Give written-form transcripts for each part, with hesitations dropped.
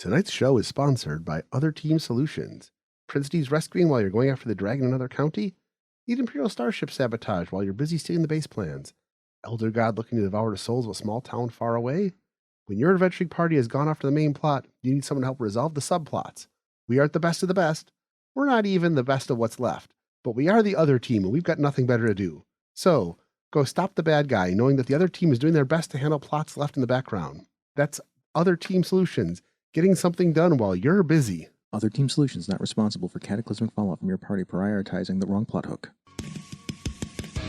Tonight's show is sponsored by Other Team Solutions. Prince D's rescuing while you're going after the dragon in another county? Need Imperial starship sabotage while you're busy stealing the base plans? Elder God looking to devour the souls of a small town far away? When your adventuring party has gone after the main plot, you need someone to help resolve the subplots. We aren't the best of the best. We're not even the best of what's left. But we are the other team, and we've got nothing better to do. So, go stop the bad guy, knowing that the other team is doing their best to handle plots left in the background. That's Other Team Solutions, getting something done while you're busy. Other Team Solutions not responsible for cataclysmic fallout from your party prioritizing the wrong plot hook.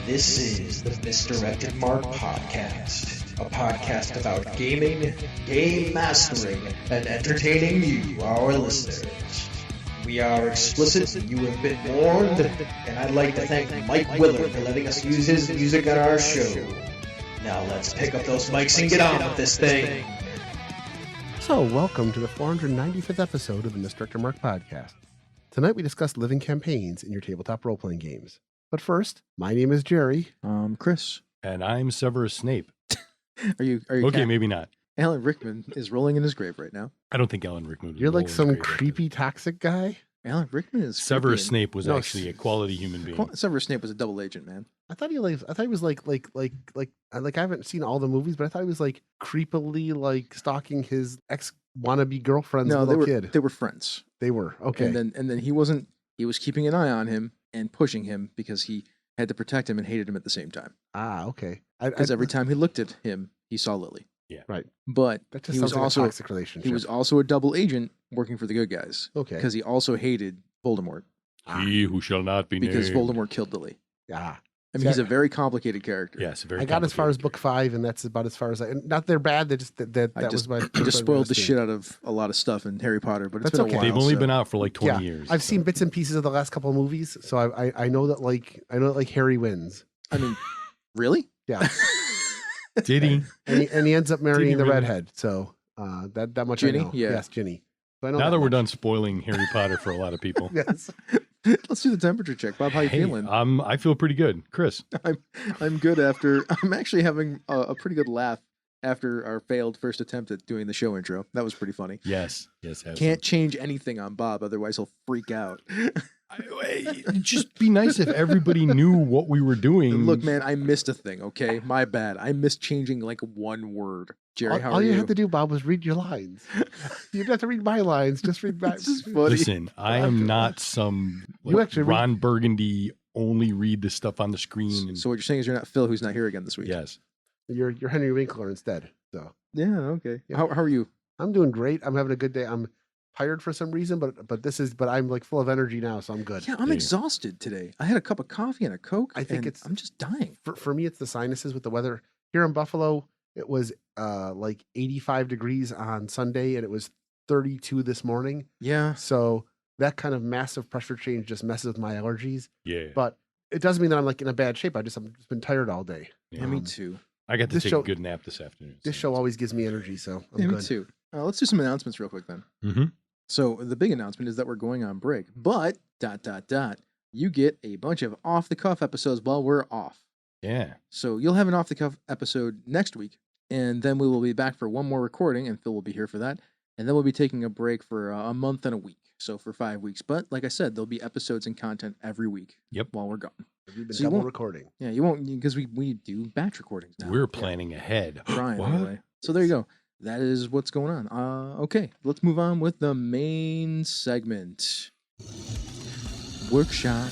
This is the Misdirected Mark Podcast, a podcast about gaming, game mastering, and entertaining you, our listeners. We are explicit, you have been warned, and I'd like to thank Mike Willard for letting us use his music on our show. Now let's pick up those mics and get on with this thing. So, welcome to the 495th episode of the Misdirected Mark Podcast. Tonight we discuss living campaigns in your tabletop role-playing games. But first, my name is Jerry. Chris. And I'm Severus Snape. Are you Okay, maybe not. Alan Rickman is rolling in his grave right now. I don't think Alan Rickman. You're like some creepy, toxic guy? Alan Rickman is Severus Snape was actually a quality human being. Severus Snape was a double agent, man. I thought he was like I haven't seen all the movies, but I thought he was like creepily like stalking his ex wannabe girlfriend's little kid. They were friends. They were okay. And then he was keeping an eye on him and pushing him because he had to protect him and hated him at the same time. Ah, okay. Because every time he looked at him, he saw Lily. Yeah, right. But that just sounds like a toxic relationship. He was also a double agent working for the good guys. Okay. Because he also hated Voldemort. He who shall not be named. Because Voldemort killed Lily. Yeah. I mean, he's a very complicated character. Yes, very. I got as far as book 5, and that's about as far as not they're bad. They just that was my. I just spoiled the shit out of a lot of stuff in Harry Potter, but it's been a while. They've only been out for like 20 years. I've seen bits and pieces of the last couple of movies, so I know that like Harry wins. I mean, really? Yeah. Did he? And he ends up marrying the redhead. So that much Ginny? I know. Yeah. Yes, Ginny. So I know now that we're much. done spoiling Harry Potter for a lot of people. Yes. Let's do the temperature check, Bob. How you feeling? I feel pretty good, Chris. I'm good after. I'm actually having a pretty good laugh after our failed first attempt at doing the show intro. That was pretty funny. Yes. Can't change anything on Bob, otherwise he'll freak out. It'd just be nice if everybody knew what we were doing. Look, man, I missed a thing. Okay, my bad. I missed changing like one word. Jerry, how are you? All you had to do, Bob, was read your lines. You didn't have to read my lines. Just read back. Listen, I am not some Ron Burgundy. Only read the stuff on the screen. So what you're saying is you're not Phil, who's not here again this week. Yes, you're Henry Winkler instead. So yeah, okay. Yeah. How are you? I'm doing great. I'm having a good day. I'm tired for some reason, but I'm like full of energy now, so I'm good. Yeah, I'm exhausted today. I had a cup of coffee and a Coke. I'm just dying. For me, it's the sinuses with the weather here in Buffalo. It was like 85 degrees on Sunday, and it was 32 this morning. Yeah. So that kind of massive pressure change just messes with my allergies. Yeah. But it doesn't mean that I'm like in a bad shape. I've just been tired all day. Yeah, me too. I got to take a good nap this afternoon. This show always gives me energy, so I'm good. Me too. Let's do some announcements real quick then. Mm-hmm. So the big announcement is that we're going on break, but ... you get a bunch of off-the-cuff episodes while we're off. Yeah. So you'll have an off-the-cuff episode next week, and then we will be back for one more recording, and Phil will be here for that. And then we'll be taking a break for a month and a week, so for 5 weeks. But like I said, there'll be episodes and content every week. Yep. While we're gone. We've been double recording. Yeah, you won't, because we do batch recordings now. We're planning ahead. Trying anyway. So there you go. That is what's going on. Okay, let's move on with the main segment. Workshop.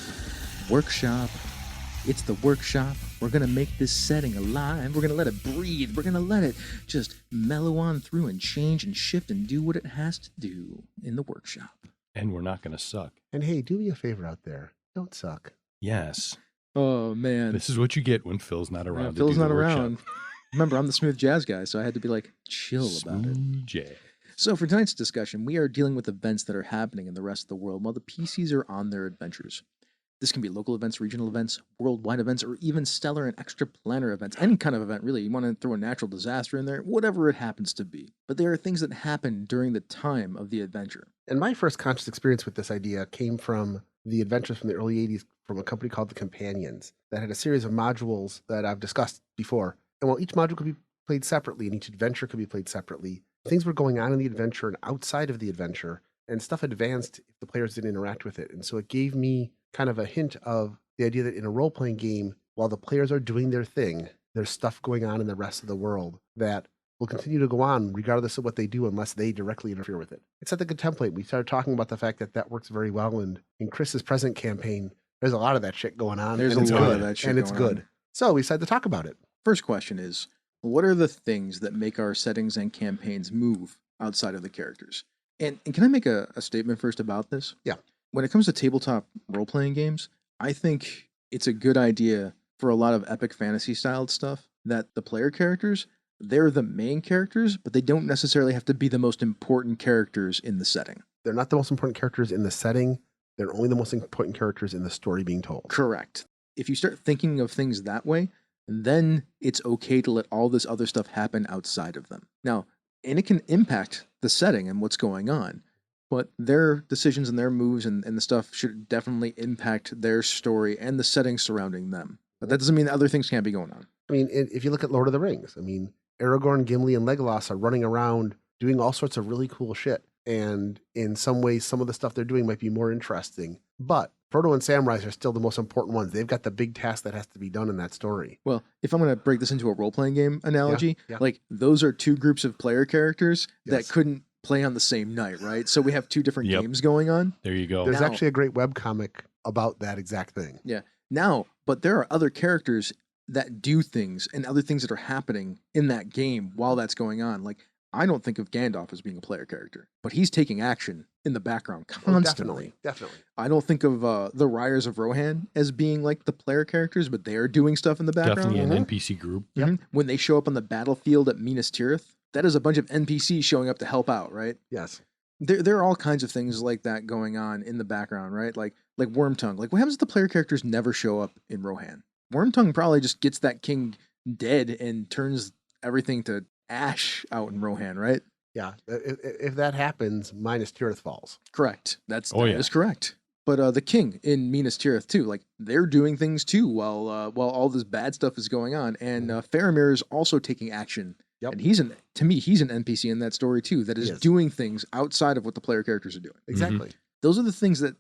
It's the workshop. We're going to make this setting alive. We're going to let it breathe. We're going to let it just mellow on through and change and shift and do what it has to do in the workshop. And we're not going to suck. And hey, do me a favor out there. Don't suck. Yes. Oh, man. This is what you get when Phil's not around. Phil's not around. Remember, I'm the smooth jazz guy, so I had to be like chill about it. Smooth jazz. So for tonight's discussion, we are dealing with events that are happening in the rest of the world while the PCs are on their adventures. This can be local events, regional events, worldwide events, or even stellar and extraplanar events. Any kind of event, really. You want to throw a natural disaster in there, whatever it happens to be. But there are things that happen during the time of the adventure. And my first conscious experience with this idea came from the adventures from the early 80s from a company called The Companions that had a series of modules that I've discussed before. And while each module could be played separately and each adventure could be played separately, things were going on in the adventure and outside of the adventure, and stuff advanced if the players didn't interact with it. And so it gave me kind of a hint of the idea that in a role-playing game, while the players are doing their thing, there's stuff going on in the rest of the world that will continue to go on regardless of what they do unless they directly interfere with it. It's like a good template. We started talking about the fact that that works very well, and in Chris's present campaign, there's a lot of that shit going on. There's and a it's lot good, of that shit and it's going good. on. So we decided to talk about it. First question is, what are the things that make our settings and campaigns move outside of the characters? And can I make a statement first about this? Yeah. When it comes to tabletop role-playing games, I think it's a good idea for a lot of epic fantasy styled stuff that the player characters, they're the main characters, but they don't necessarily have to be the most important characters in the setting. They're not the most important characters in the setting. They're only the most important characters in the story being told. Correct. If you start thinking of things that way, then it's okay to let all this other stuff happen outside of them. Now, and it can impact the setting and what's going on, but their decisions and their moves and the stuff should definitely impact their story and the setting surrounding them. But that doesn't mean that other things can't be going on. I mean, if you look at Lord of the Rings, I mean, Aragorn, Gimli, and Legolas are running around doing all sorts of really cool shit. And in some ways, some of the stuff they're doing might be more interesting. But Frodo and Samwise are still the most important ones. They've got the big task that has to be done in that story. Well, if I'm going to break this into a role-playing game analogy, Yeah. like those are two groups of player characters Yes. that couldn't play on the same night, right? So we have two different Yep. games going on. There you go. There's Now- actually a great webcomic about that exact thing. Now, but there are other characters that do things and other things that are happening in that game while that's going on. Like, I don't think of Gandalf as being a player character, but he's taking action in the background Oh, constantly. definitely. I don't think of the Riders of Rohan as being like the player characters, but they are doing stuff in the background. Definitely an Mhm. NPC group. Mhm. When they show up on the battlefield at Minas Tirith, that is a bunch of NPCs showing up to help out, right? Yes. There are all kinds of things like that going on in the background, right? Like Wormtongue. Like, what happens if the player characters never show up in Rohan? Wormtongue probably just gets that king dead and turns everything to ash out in Rohan, right? Yeah. If that happens, Minas Tirith falls. Correct. That Oh, yeah. is correct. But the king in Minas Tirith too, like they're doing things too while all this bad stuff is going on, and Faramir is also taking action. Yep. And to me, he's an NPC in that story too, that is Yes. doing things outside of what the player characters are doing. Exactly. Those are the things that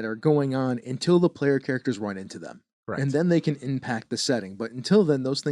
are going on until the player characters run into them. Correct. And then they can impact the setting. But until then, those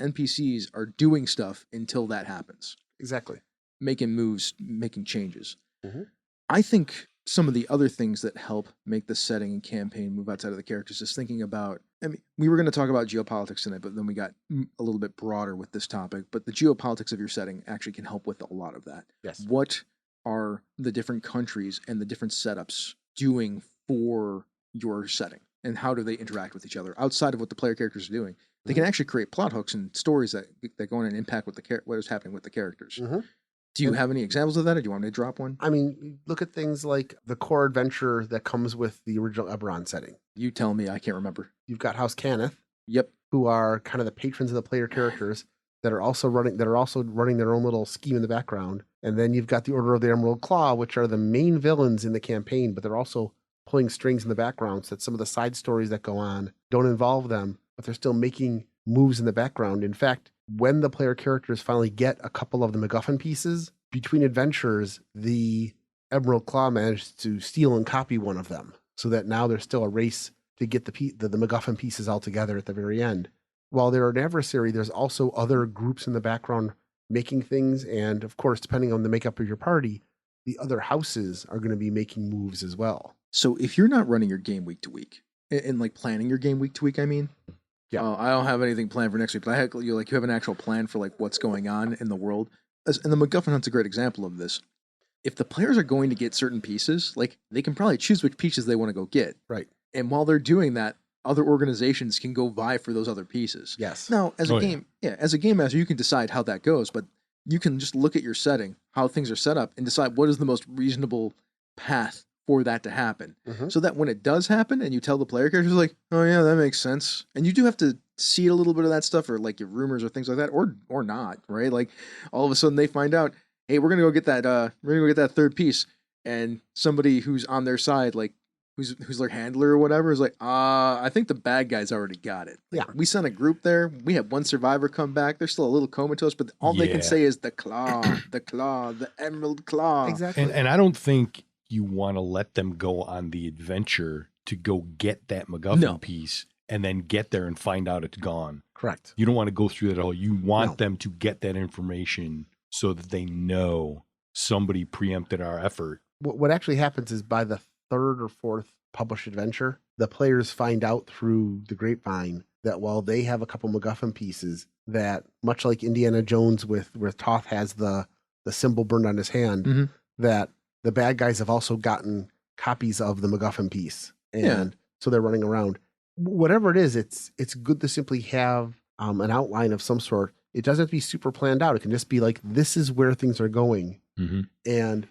NPCs are doing stuff until that happens, Exactly. making moves, making changes. Mhm. I think some of the other things that help make the setting and campaign move outside of the characters is thinking about, I mean, we were going to talk about geopolitics tonight, but then we got a little bit broader with this topic. But the geopolitics of your setting actually can help with a lot of that. Yes. What are the different countries and the different setups doing for your setting? And how do they interact with each other outside of what the player characters are doing? They can actually create plot hooks and stories that go in and impact what is happening with the characters. Mhm. Do you And- have any examples of that, or do you want me to drop one? I mean, look at things like the core adventure that comes with the original Eberron setting. You tell me. I can't remember. You've got House Cannith, Yep. who are kind of the patrons of the player characters that are also running their own little scheme in the background. And then you've got the Order of the Emerald Claw, which are the main villains in the campaign, but they're also pulling strings in the background so that some of the side stories that go on don't involve them, but they're still making moves in the background. In fact, when the player characters finally get a couple of the MacGuffin pieces, between adventures, the Emerald Claw managed to steal and copy one of them, so that now there's still a race to get the MacGuffin pieces all together at the very end. While they're an adversary, there's also other groups in the background making things, and of course, depending on the makeup of your party, the other houses are going to be making moves as well. So if you're not running your game week to week and like planning your game week to week, I mean, Yeah. I don't have anything planned for next week, but you have an actual plan for like what's going on in the world. And the MacGuffin Hunt's a great example of this. If the players are going to get certain pieces, like they can probably choose which pieces they want to go get. Right. And while they're doing that, other organizations can go vie for those other pieces. Yes. Now, as a Oh, yeah. game, as a game master, you can decide how that goes, but you can just look at your setting, how things are set up, and decide what is the most reasonable path for that to happen. Mhm. So that when it does happen and you tell the player characters like, oh yeah, that makes sense. And you do have to see a little bit of that stuff, or like your rumors or things like that, or not, right? Like all of a sudden they find out, hey, we're gonna go get that third piece. And somebody who's on their side like who's their handler or whatever, is like, I think the bad guys already got it. Like, Yeah. we sent a group there. We had one survivor come back. They're still a little comatose, but all they can Yeah. say is the claw, the emerald claw. Exactly. And I don't think you want to let them go on the adventure to go get that MacGuffin piece and then get there and find out it's gone. Correct. You don't want to go through that whole. You want No. them to get that information so that they know somebody preempted our effort. What actually happens is by the third or fourth published adventure, the players find out through the grapevine that while they have a couple MacGuffin pieces, that much like Indiana Jones where Toth has the symbol burned on his hand, that the bad guys have also gotten copies of the MacGuffin piece. And so they're running around. Whatever it is, it's good to simply have an outline of some sort. It doesn't have to be super planned out. It can just be like, this is where things are going. And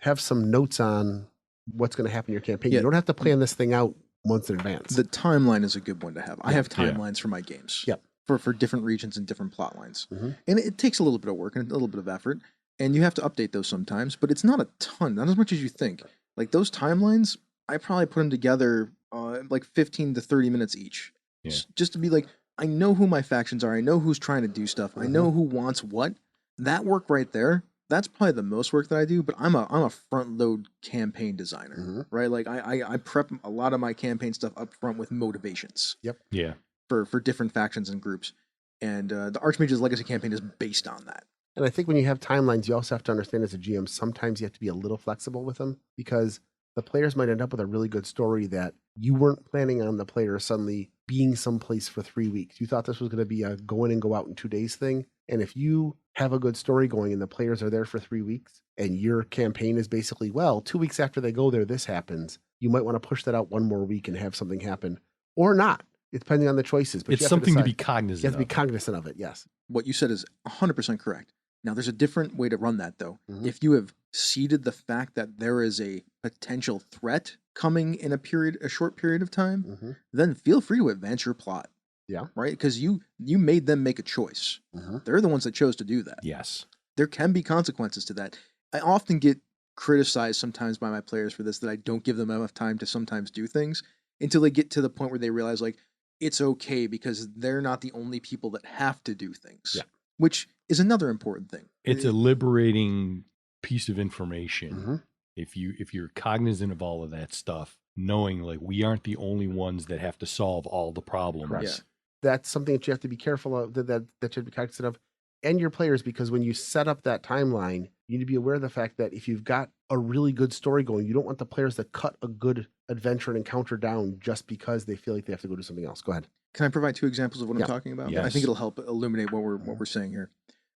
have some notes on what's going to happen in your campaign. You don't have to plan this thing out months in advance. The timeline is a good one to have. I have timelines for my games. Yep. For different regions and different plot lines. And it takes a little bit of work and a little bit of effort. And you have to update those sometimes, but it's not a ton, not as much as you think. Like those timelines, I probably put them together like 15 to 30 minutes each. Yeah. Just to be like, I know who my factions are. I know who's trying to do stuff. I know who wants what. That work right there, that's probably the most work that I do, but I'm a front load campaign designer, right? Like I prep a lot of my campaign stuff up front with motivations. Yep. Yeah. For different factions and groups. And the Archmage's Legacy campaign is based on that. And I think when you have timelines, you also have to understand as a GM, sometimes you have to be a little flexible with them because the players might end up with a really good story that you weren't planning on the player suddenly being someplace for 3 weeks. You thought this was going to be a go in and go out in 2 days thing. And if you have a good story going and the players are there for 3 weeks and your campaign is basically, well, 2 weeks after they go there, this happens, you might want to push that out 1 more week and have something happen or not. It's depending on the choices. But It's something to be cognizant You have to be of. cognizant of it, yes. What you said is 100% correct. Now, there's a different way to run that, though. If you have seeded the fact that there is a potential threat coming in a short period of time, then feel free to advance your plot. Yeah. Right? Because you made them make a choice. They're the ones that chose to do that. Yes. There can be consequences to that. I often get criticized sometimes by my players for this, that I don't give them enough time to sometimes do things until they get to the point where they realize, like, it's okay because they're not the only people that have to do things. Yeah. Which is another important thing. It's a liberating piece of information. If you're cognizant of all of that stuff, knowing like we aren't the only ones that have to solve all the problems. Correct. Yeah. That's something that you have to be careful of, that you have to be cognizant of, and your players, because when you set up that timeline, you need to be aware of the fact that if you've got a really good story going, you don't want the players to cut a good adventure and encounter down just because they feel like they have to go do something else. Go ahead. Can I provide 2 examples of what I'm talking about? Yes. I think it'll help illuminate what we're saying here.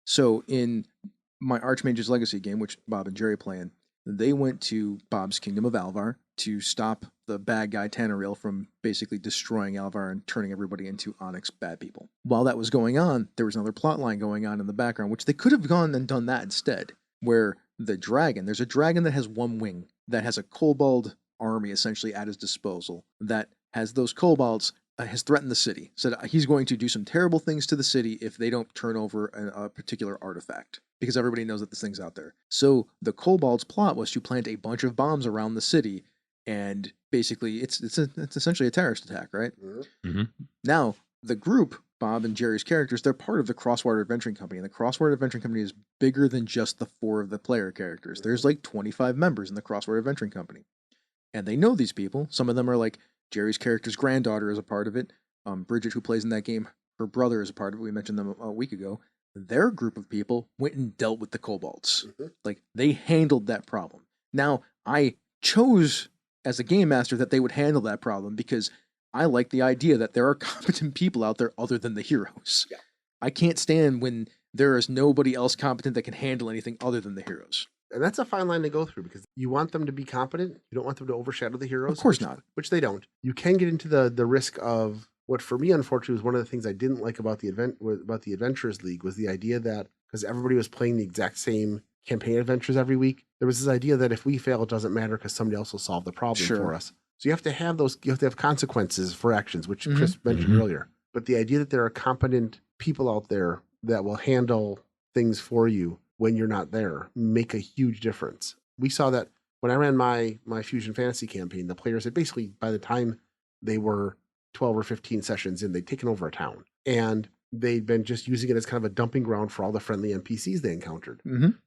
So in my Archmage's Legacy game, which Bob and Jerry play in, they went to Bob's Kingdom of Alvar to stop the bad guy Tanaril from basically destroying Alvar and turning everybody into Onyx bad people. While that was going on, there was another plot line going on in the background, which they could have gone and done that instead, where there's a dragon that has 1 wing, that has a kobold army essentially at his disposal, that has those kobolds, has threatened the city, said he's going to do some terrible things to the city if they don't turn over a particular artifact, because everybody knows that this thing's out there. So the kobold's plot was to plant a bunch of bombs around the city, and basically it's essentially a terrorist attack, right? Now, the group, Bob and Jerry's characters, they're part of the Crosswater Adventuring Company, and the Crosswater Adventuring Company is bigger than just the 4 of the player characters. There's like 25 members in the Crosswater Adventuring Company, and they know these people. Some of them are like, Jerry's character's granddaughter is a part of it. Bridget, who plays in that game, her brother is a part of it. We mentioned them a week ago. Their group of people went and dealt with the kobolds. Like, they handled that problem. Now, I chose as a game master that they would handle that problem because I like the idea that there are competent people out there other than the heroes. Yeah. I can't stand when there is nobody else competent that can handle anything other than the heroes. And that's a fine line to go through because you want them to be competent. You don't want them to overshadow the heroes. Of course not. Which they don't. You can get into the risk of what, for me, unfortunately, was one of the things I didn't like about the Adventurers League was the idea that because everybody was playing the exact same campaign adventures every week, there was this idea that if we fail, it doesn't matter because somebody else will solve the problem for us. So you have to have consequences for actions, which Chris mentioned earlier. But the idea that there are competent people out there that will handle things for you when you're not there make a huge difference. We saw that when I ran my Fusion Fantasy campaign, the players had basically, by the time they were 12 or 15 sessions in, they'd taken over a town. And they'd been just using it as kind of a dumping ground for all the friendly NPCs they encountered.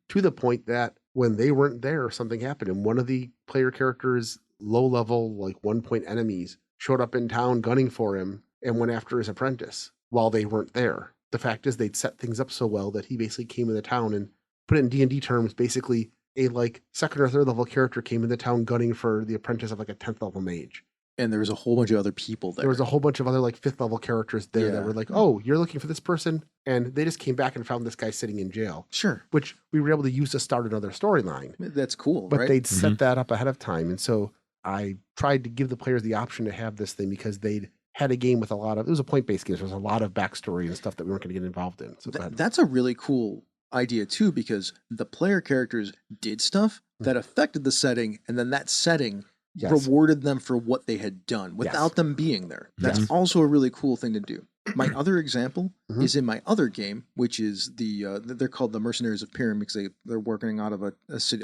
To the point that when they weren't there, something happened. And one of the player characters' low-level, like 1-point enemies, showed up in town gunning for him and went after his apprentice while they weren't there. The fact is they'd set things up so well that he basically came into town, and put it in D&D terms, basically a like second or third level character came into town gunning for the apprentice of like a 10th level mage. And there was a whole bunch of other people there. There was a whole bunch of other like 5th level characters there that were like, oh, you're looking for this person? And they just came back and found this guy sitting in jail. Sure. Which we were able to use to start another storyline. That's cool, But right? they'd set that up ahead of time. And so I tried to give the players the option to have this thing because they'd had a game with a lot of, it was a point-based game. So there was a lot of backstory and stuff that we weren't going to get involved in. So that's a really cool idea too, because the player characters did stuff that affected the setting, and then that setting rewarded them for what they had done without them being there. That's also a really cool thing to do. My other example is in my other game, which is they're called the Mercenaries of Piran, because they're working out of a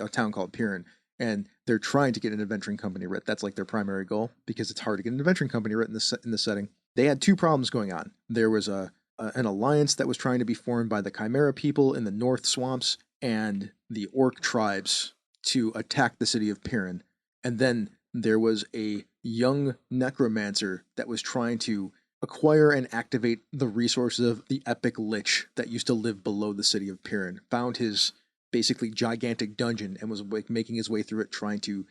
town called Piran, and they're trying to get an adventuring company writ. That's like their primary goal, because it's hard to get an adventuring company writ in this setting. They had two problems going on. There was an alliance that was trying to be formed by the Chimera people in the North Swamps and the Orc tribes to attack the city of Piran. And then there was a young necromancer that was trying to acquire and activate the resources of the epic lich that used to live below the city of Piran. Found his basically gigantic dungeon and was like making his way through it, trying to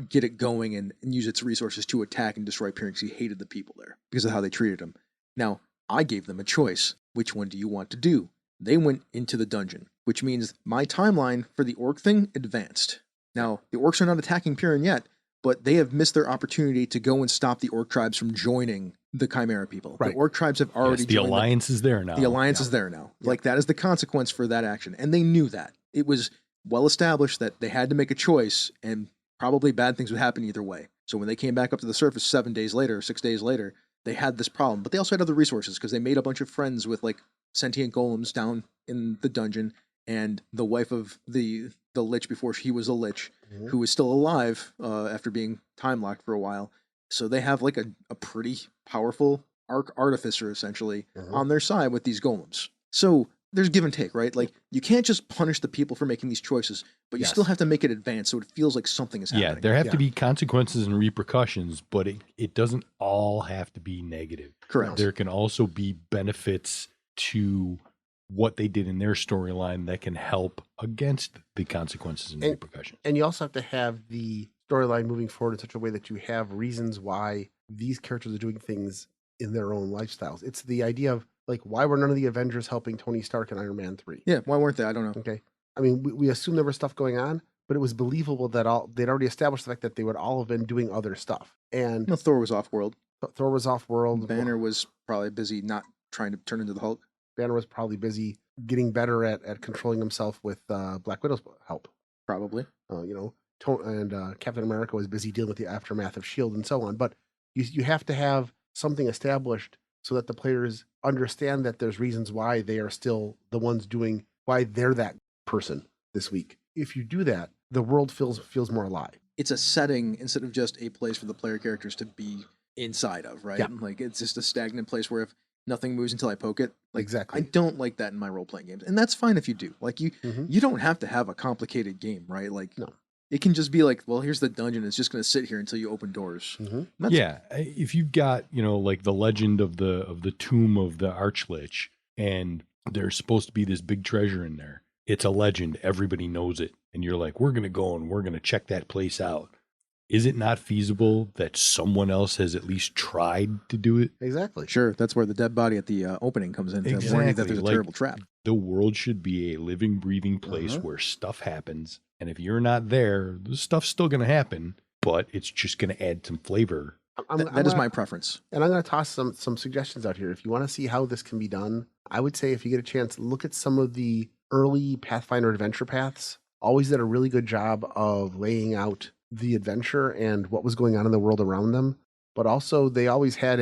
get it going and use its resources to attack and destroy Piran, because he hated the people there because of how they treated him. Now, I gave them a choice. Which one do you want to do? They went into the dungeon, which means my timeline for the orc thing advanced. Now, the orcs are not attacking Piran yet, but they have missed their opportunity to go and stop the orc tribes from joining the Chimera people. Right. The orc tribes have already the alliance is there now. The alliance is there now. Like, that is the consequence for that action. And they knew that. It was well established that they had to make a choice, and probably bad things would happen either way. So when they came back up to the surface 6 days later, they had this problem. But they also had other resources, because they made a bunch of friends with like sentient golems down in the dungeon, and the wife of the lich before he was a lich, who was still alive after being time locked for a while. So they have like a pretty powerful artificer essentially on their side with these golems. So there's give and take, right? Like, you can't just punish the people for making these choices, but you still have to make it advance so it feels like something is happening. Yeah, there have to be consequences and repercussions, but it doesn't all have to be negative. Correct. There can also be benefits to what they did in their storyline that can help against the consequences and repercussions. And you also have to have the storyline moving forward in such a way that you have reasons why these characters are doing things in their own lifestyles. It's the idea of, like, why were none of the Avengers helping Tony Stark in Iron Man 3? Yeah, why weren't they? I don't know. Okay. I mean, we assume there was stuff going on, but it was believable that they'd already established the fact that they would all have been doing other stuff. And Thor was off-world. Thor was off-world. Banner was probably busy not trying to turn into the Hulk. Banner was probably busy getting better at controlling himself with Black Widow's help. Probably. Captain America was busy dealing with the aftermath of S.H.I.E.L.D. and so on. But you have to have something established so that the players understand that there's reasons why they are still the ones doing, why they're that person this week. If you do that, the world feels more alive. It's a setting instead of just a place for the player characters to be inside of, right? Yeah. Like, it's just a stagnant place where if nothing moves until I poke it. Like, exactly. I don't like that in my role-playing games. And that's fine if you do. Like, you don't have to have a complicated game, right? Like, no. It can just be like, well, here's the dungeon. It's just going to sit here until you open doors. Yeah. If you've got, like the legend of the tomb of the Archlich, and there's supposed to be this big treasure in there. It's a legend. Everybody knows it. And you're like, we're going to go and we're going to check that place out. Is it not feasible that someone else has at least tried to do it? Exactly. Sure. That's where the dead body at the opening comes in. Exactly. To warn you that there's a terrible trap. The world should be a living, breathing place where stuff happens. And if you're not there, the stuff's still going to happen, but it's just going to add some flavor. That is my preference. And I'm going to toss some suggestions out here. If you want to see how this can be done, I would say if you get a chance, look at some of the early Pathfinder adventure paths. Always did a really good job of laying out the adventure and what was going on in the world around them. But also they always had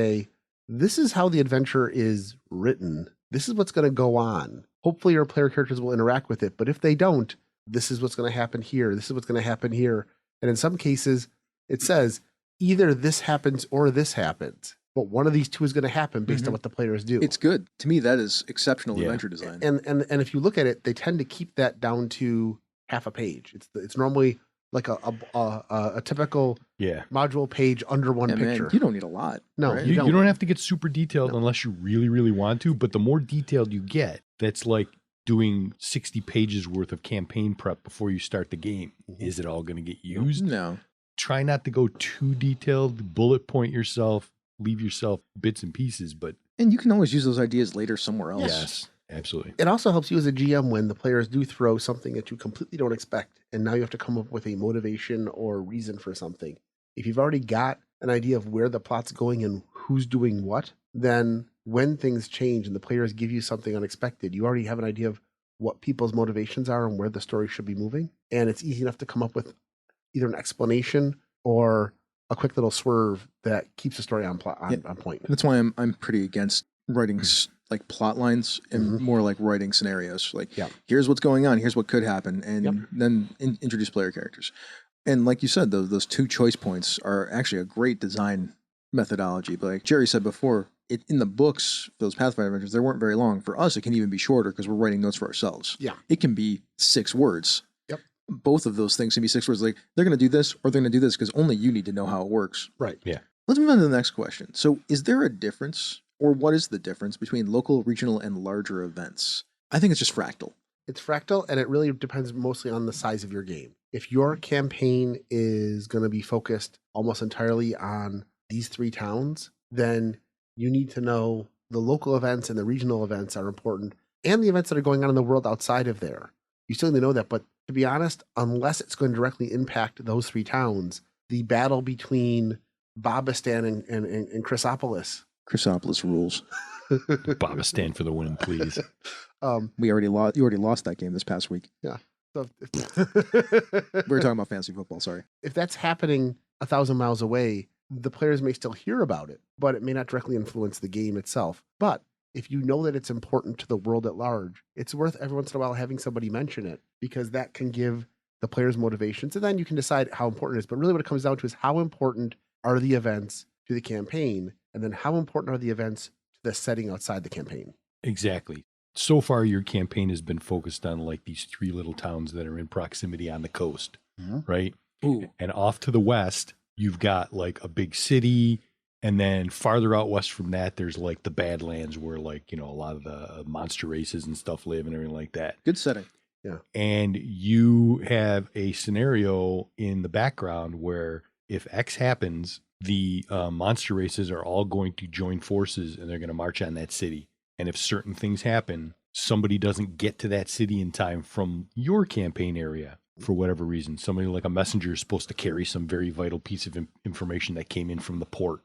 this is how the adventure is written. This is what's going to go on. Hopefully your player characters will interact with it. But if they don't, this is what's going to happen here. This is what's going to happen here. And in some cases, it says either this happens or this happens. But one of these two is going to happen based on what the players do. It's good. To me, that is exceptional Yeah. adventure design. And if you look at it, they tend to keep that down to half a page. It's normally like a typical Yeah. module page under one And picture. man, you don't need a lot. No, right? you You don't have to get super detailed unless you really, really want to. But the more detailed you get, that's like doing 60 pages worth of campaign prep before you start the game. Is it all going to get used? No. Try not to go too detailed. Bullet point yourself. Leave yourself bits and pieces. But And you can always use those ideas later somewhere else. yes, absolutely. It also helps you as a GM when the players do throw something that you completely don't expect, and now you have to come up with a motivation or reason for something. If you've already got an idea of where the plot's going and who's doing what, then when things change and the players give you something unexpected, you already have an idea of what people's motivations are and where the story should be moving. And it's easy enough to come up with either an explanation or a quick little swerve that keeps the story on point. That's why I'm pretty against writing like plot lines and more like writing scenarios. Like, here's what's going on, here's what could happen, and then introduce player characters. And like you said, those 2 choice points are actually a great design methodology. But like Jerry said before, in the books, those Pathfinder adventures, they weren't very long. For us, it can even be shorter because we're writing notes for ourselves. Yeah. It can be 6 words. Yep. Both of those things can be 6 words. Like, they're going to do this or they're going to do this because only you need to know how it works. Right. Yeah. Let's move on to the next question. So is there a difference, or what is the difference between local, regional, and larger events? I think it's just fractal. It's fractal, and it really depends mostly on the size of your game. If your campaign is going to be focused almost entirely on these 3 towns, then you need to know the local events and the regional events are important, and the events that are going on in the world outside of there. You still need to know that, but to be honest, unless it's going to directly impact those 3 towns, the battle between Bobistan and Chrysopolis. Chrysopolis rules. Bobistan for the win, please. We already lost. You already lost that game this past week. Yeah. So We were talking about fantasy football. Sorry. If that's happening 1,000 miles away, the players may still hear about it, but it may not directly influence the game itself. But if you know that it's important to the world at large, it's worth every once in a while having somebody mention it, because that can give the players motivations, and then you can decide how important it is. But really what it comes down to is how important are the events to the campaign, and then how important are the events to the setting outside the campaign. Exactly. So far, your campaign has been focused on like these 3 little towns that are in proximity on the coast, right? Ooh. And off to the west, you've got like a big city. And then farther out west from that, there's like the Badlands where like, you know, a lot of the monster races and stuff live and everything like that. Good setting. Yeah. And you have a scenario in the background where if X happens, the monster races are all going to join forces and they're going to march on that city. And if certain things happen, somebody doesn't get to that city in time from your campaign area for whatever reason. Somebody like a messenger is supposed to carry some very vital piece of information that came in from the port,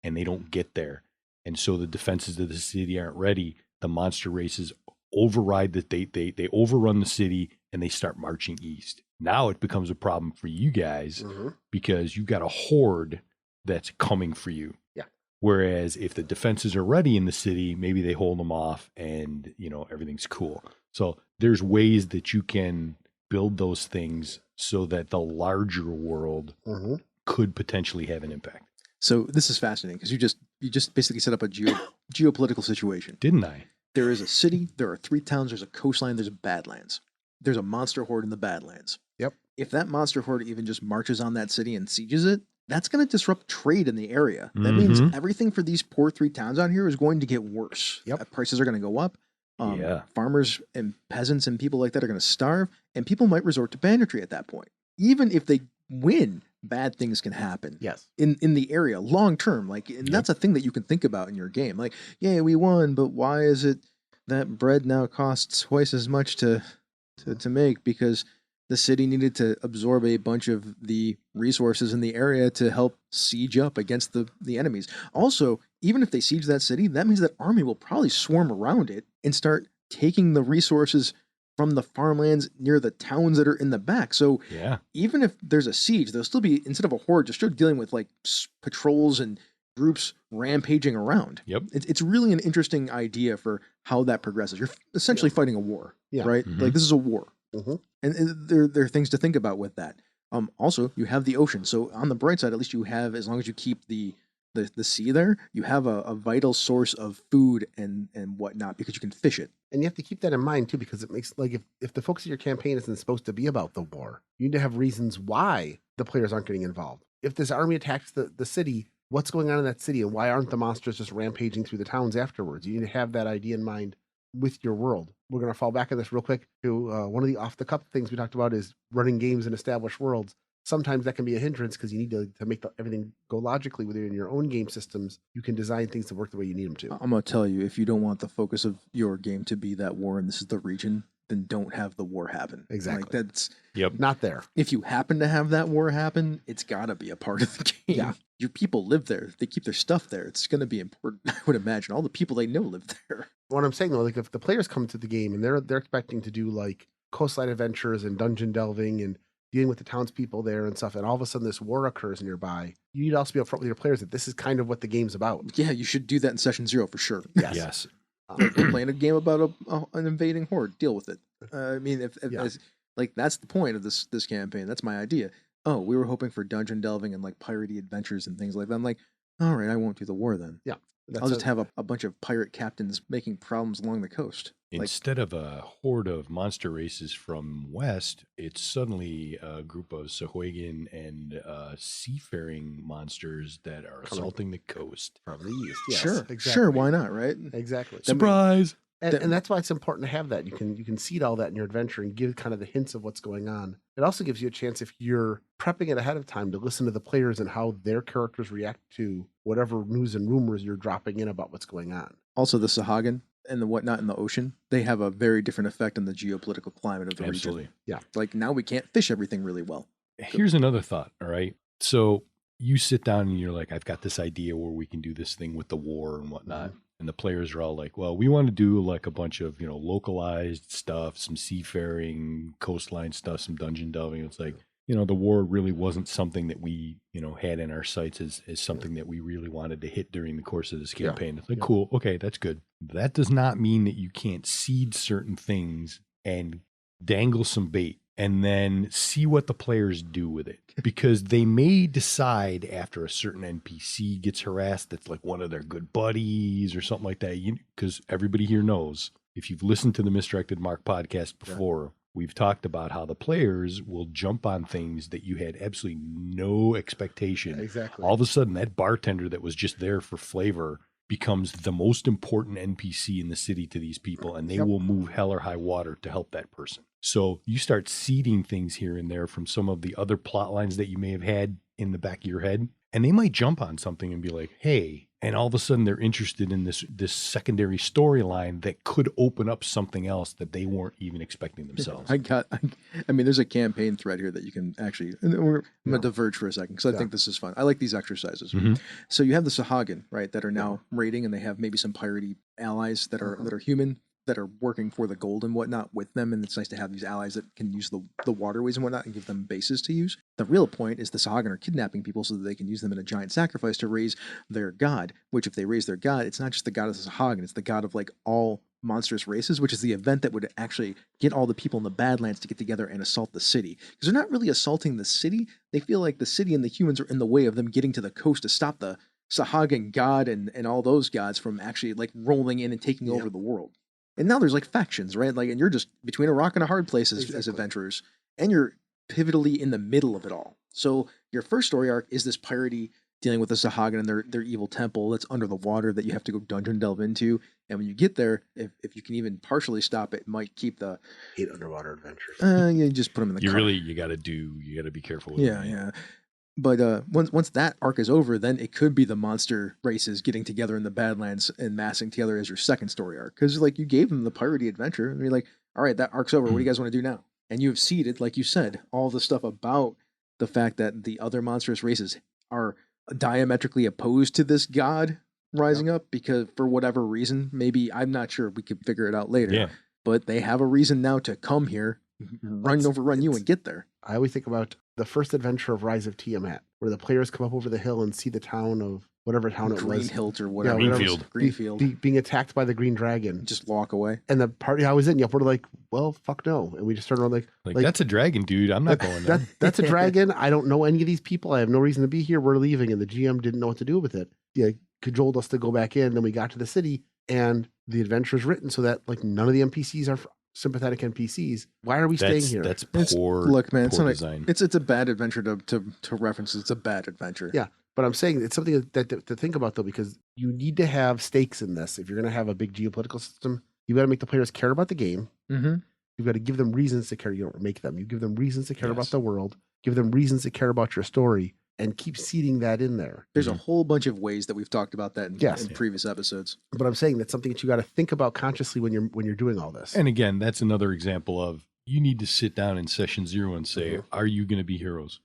and they don't get there. And so the defenses of the city aren't ready. The monster races override that they overrun the city and they start marching east. Now it becomes a problem for you guys because you've got a horde that's coming for you. Yeah. Whereas if the defenses are ready in the city, maybe they hold them off and, you know, everything's cool. So there's ways that you can build those things so that the larger world could potentially have an impact. So this is fascinating because you just basically set up a geopolitical situation. Didn't I? There is a city, there are 3 towns, there's a coastline, there's a Badlands. There's a monster horde in the Badlands. Yep. If that monster horde even just marches on that city and sieges it, that's going to disrupt trade in the area. That means everything for these poor 3 towns out here is going to get worse. Yep. Prices are going to go up. Farmers and peasants and people like that are going to starve, and people might resort to banditry at that point. Even if they win, bad things can happen. Yes. In the area long term, like, and that's a thing that you can think about in your game. Like, yeah, we won, but why is it that bread now costs twice as much to make? Because the city needed to absorb a bunch of the resources in the area to help siege up against the enemies. Also, even if they siege that city, that means that army will probably swarm around it and start taking the resources from the farmlands near the towns that are in the back. So even if there's a siege, there'll still be, instead of a horde, you're still dealing with like patrols and groups rampaging around. Yep. It's really an interesting idea for how that progresses. You're essentially fighting a war, right? Like, this is a war. And there are things to think about with that. Also, you have the ocean. So on the bright side, at least you have, as long as you keep the sea there, you have a vital source of food and whatnot because you can fish it. And you have to keep that in mind too, because it makes like if the focus of your campaign isn't supposed to be about the war, you need to have reasons why the players aren't getting involved. If this army attacks the city, what's going on in that city and why aren't the monsters just rampaging through the towns afterwards? You need to have that idea in mind with your world. We're going to fall back on this real quick to one of the off the cuff things we talked about is running games in established worlds. Sometimes that can be a hindrance because you need to make everything go logically within your own game systems. You can design things to work the way you need them to. I'm going to tell you, if you don't want the focus of your game to be that war and this is the region, then don't have the war happen. Exactly. Like that's not there. If you happen to have that war happen, it's got to be a part of the game. Yeah. Your people live there. They keep their stuff there. It's going to be important. I would imagine all the people they know live there. What I'm saying though, like if the players come to the game and they're expecting to do like coastline adventures and dungeon delving and dealing with the townspeople there and stuff, and all of a sudden this war occurs nearby, you need to also be upfront with your players that this is kind of what the game's about. Yeah, you should do that in session 0 for sure. Yes. We're playing a game about an invading horde. Deal with it. I mean, if like that's the point of this campaign. That's my idea. Oh, we were hoping for dungeon delving and like piratey adventures and things like that. I'm like, all right, I won't do the war then. Yeah. I'll just have a bunch of pirate captains making problems along the coast. Instead of a horde of monster races from west, it's suddenly a group of Sahuagin and seafaring monsters that are assaulting the coast. From the east. Yes, sure, exactly. sure, why not, right? Exactly. Surprise! And that's why it's important to have that. You can seed all that in your adventure and give kind of the hints of what's going on. It also gives you a chance, if you're prepping it ahead of time, to listen to the players and how their characters react to whatever news and rumors you're dropping in about what's going on. Also, the Sahuagin and the whatnot in the ocean, they have a very different effect on the geopolitical climate of the Absolutely. region. Yeah. Like now we can't fish everything really well. Here's another thought, all right? So you sit down and you're like, I've got this idea where we can do this thing with the war and whatnot. Mm-hmm. And the players are all like, well, we want to do like a bunch of, localized stuff, some seafaring, coastline stuff, some dungeon delving. It's like, the war really wasn't something that we, had in our sights as something that we really wanted to hit during the course of this campaign. It's like, cool. Okay, that's good. That does not mean that you can't seed certain things and dangle some bait and then see what the players do with it. Because they may decide after a certain NPC gets harassed that's like one of their good buddies or something like that. Because everybody here knows, if you've listened to the Misdirected Mark podcast before, we've talked about how the players will jump on things that you had absolutely no expectation. Exactly. All of a sudden, that bartender that was just there for flavor becomes the most important NPC in the city to these people, and they will move hell or high water to help that person. So you start seeding things here and there from some of the other plot lines that you may have had in the back of your head, and they might jump on something and be like, hey, and all of a sudden they're interested in this secondary storyline that could open up something else that they weren't even expecting themselves. I mean, there's a campaign thread here that you can actually, I'm going to diverge for a second because I think this is fun. I like these exercises. Mm-hmm. So you have the Sahuagin, right, that are now raiding, and they have maybe some piratey allies that are human, that are working for the gold and whatnot with them, and it's nice to have these allies that can use the waterways and whatnot and give them bases to use. The real point is the Sahuagin are kidnapping people so that they can use them in a giant sacrifice to raise their god, which if they raise their god, it's not just the god of the Sahuagin, it's the god of like all monstrous races, which is the event that would actually get all the people in the Badlands to get together and assault the city. Because they're not really assaulting the city, they feel like the city and the humans are in the way of them getting to the coast to stop the Sahuagin god and all those gods from actually like rolling in and taking over the world. And now there's like factions, right? Like, and you're just between a rock and a hard place as adventurers, and you're pivotally in the middle of it all. So your first story arc is this piratey dealing with the Sahuagin and their evil temple that's under the water that you have to go dungeon delve into. And when you get there, if you can even partially stop it, might keep the hate underwater adventures. You just put them in the car. You got to be careful with them. Yeah. But once that arc is over, then it could be the monster races getting together in the Badlands and massing together as your second story arc. Because like you gave them the piratey adventure, and you're like, all right, that arc's over. What do you guys want to do now? And you have seeded, like you said, all the stuff about the fact that the other monstrous races are diametrically opposed to this god rising up because for whatever reason, maybe I'm not sure. We could figure it out later. Yeah. But they have a reason now to come here, overrun you, and get there. I always think about the first adventure of Rise of Tiamat, where the players come up over the hill and see the town of whatever town it Green was. Hilt or whatever. whatever. Greenfield. Greenfield. Being attacked by the green dragon. Just walk away. And the party I was in, we're like, well, fuck no. And we just turned around Like that's a dragon, dude. I'm not going there. That's a dragon. I don't know any of these people. I have no reason to be here. We're leaving. And the GM didn't know what to do with it. Yeah, cajoled us to go back in. Then we got to the city and the adventure is written so that like none of the NPCs are sympathetic NPCs. Why are we staying here? That's It's- poor. Look, man, poor it's design. it's a bad adventure to reference. It's a bad adventure. Yeah. But I'm saying it's something that to think about though, because you need to have stakes in this. If you're going to have a big geopolitical system, you got to make the players care about the game. Mm-hmm. You've got to give them reasons to care. You don't make them. You give them reasons to care about Yes. the world. Give them reasons to care about your story, and keep seeding that in there. There's a whole bunch of ways that we've talked about that in, Yes. in previous episodes. But I'm saying that's something that you got to think about consciously when you're doing all this. And again, that's another example of you need to sit down in session 0 and say, Mhm. are you going to be heroes?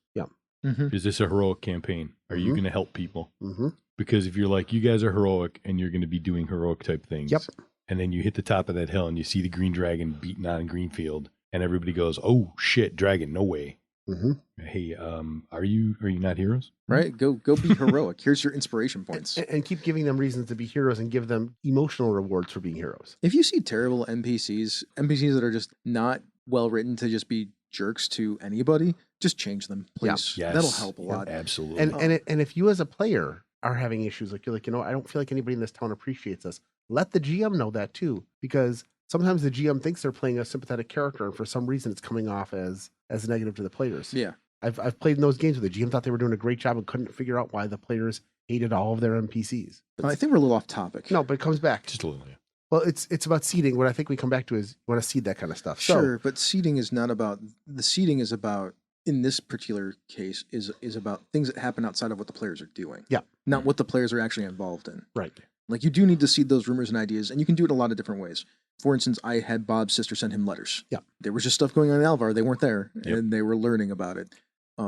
Mm-hmm. Is this a heroic campaign? Are you Mhm. going to help people? Mm-hmm. Because if you're like, you guys are heroic and you're going to be doing heroic type things. Yep. And then you hit the top of that hill and you see the green dragon beating on Greenfield and everybody goes, oh shit, dragon, no way. Mm-hmm. Hey, are you not heroes? Right? Go be heroic. Here's your inspiration points. And keep giving them reasons to be heroes and give them emotional rewards for being heroes. If you see terrible NPCs that are just not well written to just be jerks to anybody, just change them, please. Yes. That'll help a lot. Absolutely. And if you as a player are having issues, like you're like, I don't feel like anybody in this town appreciates us. Let the GM know that too, because sometimes the GM thinks they're playing a sympathetic character, and for some reason it's coming off as negative to the players. Yeah. I've played in those games where the GM thought they were doing a great job and couldn't figure out why the players hated all of their NPCs. I think we're a little off topic. No, but it comes back. Just a little, yeah. Well, it's about seeding. What I think we come back to is you want to seed that kind of stuff. So, Sure, but seeding is not about the seeding is about in this particular case is about things that happen outside of what the players are doing. Yeah. Not what the players are actually involved in. right. Like you do need to seed those rumors and ideas, and you can do it a lot of different ways. For instance, I had Bob's sister send him letters. Yeah. There was just stuff going on in Alvar. They weren't there, Yep. and they were learning about it.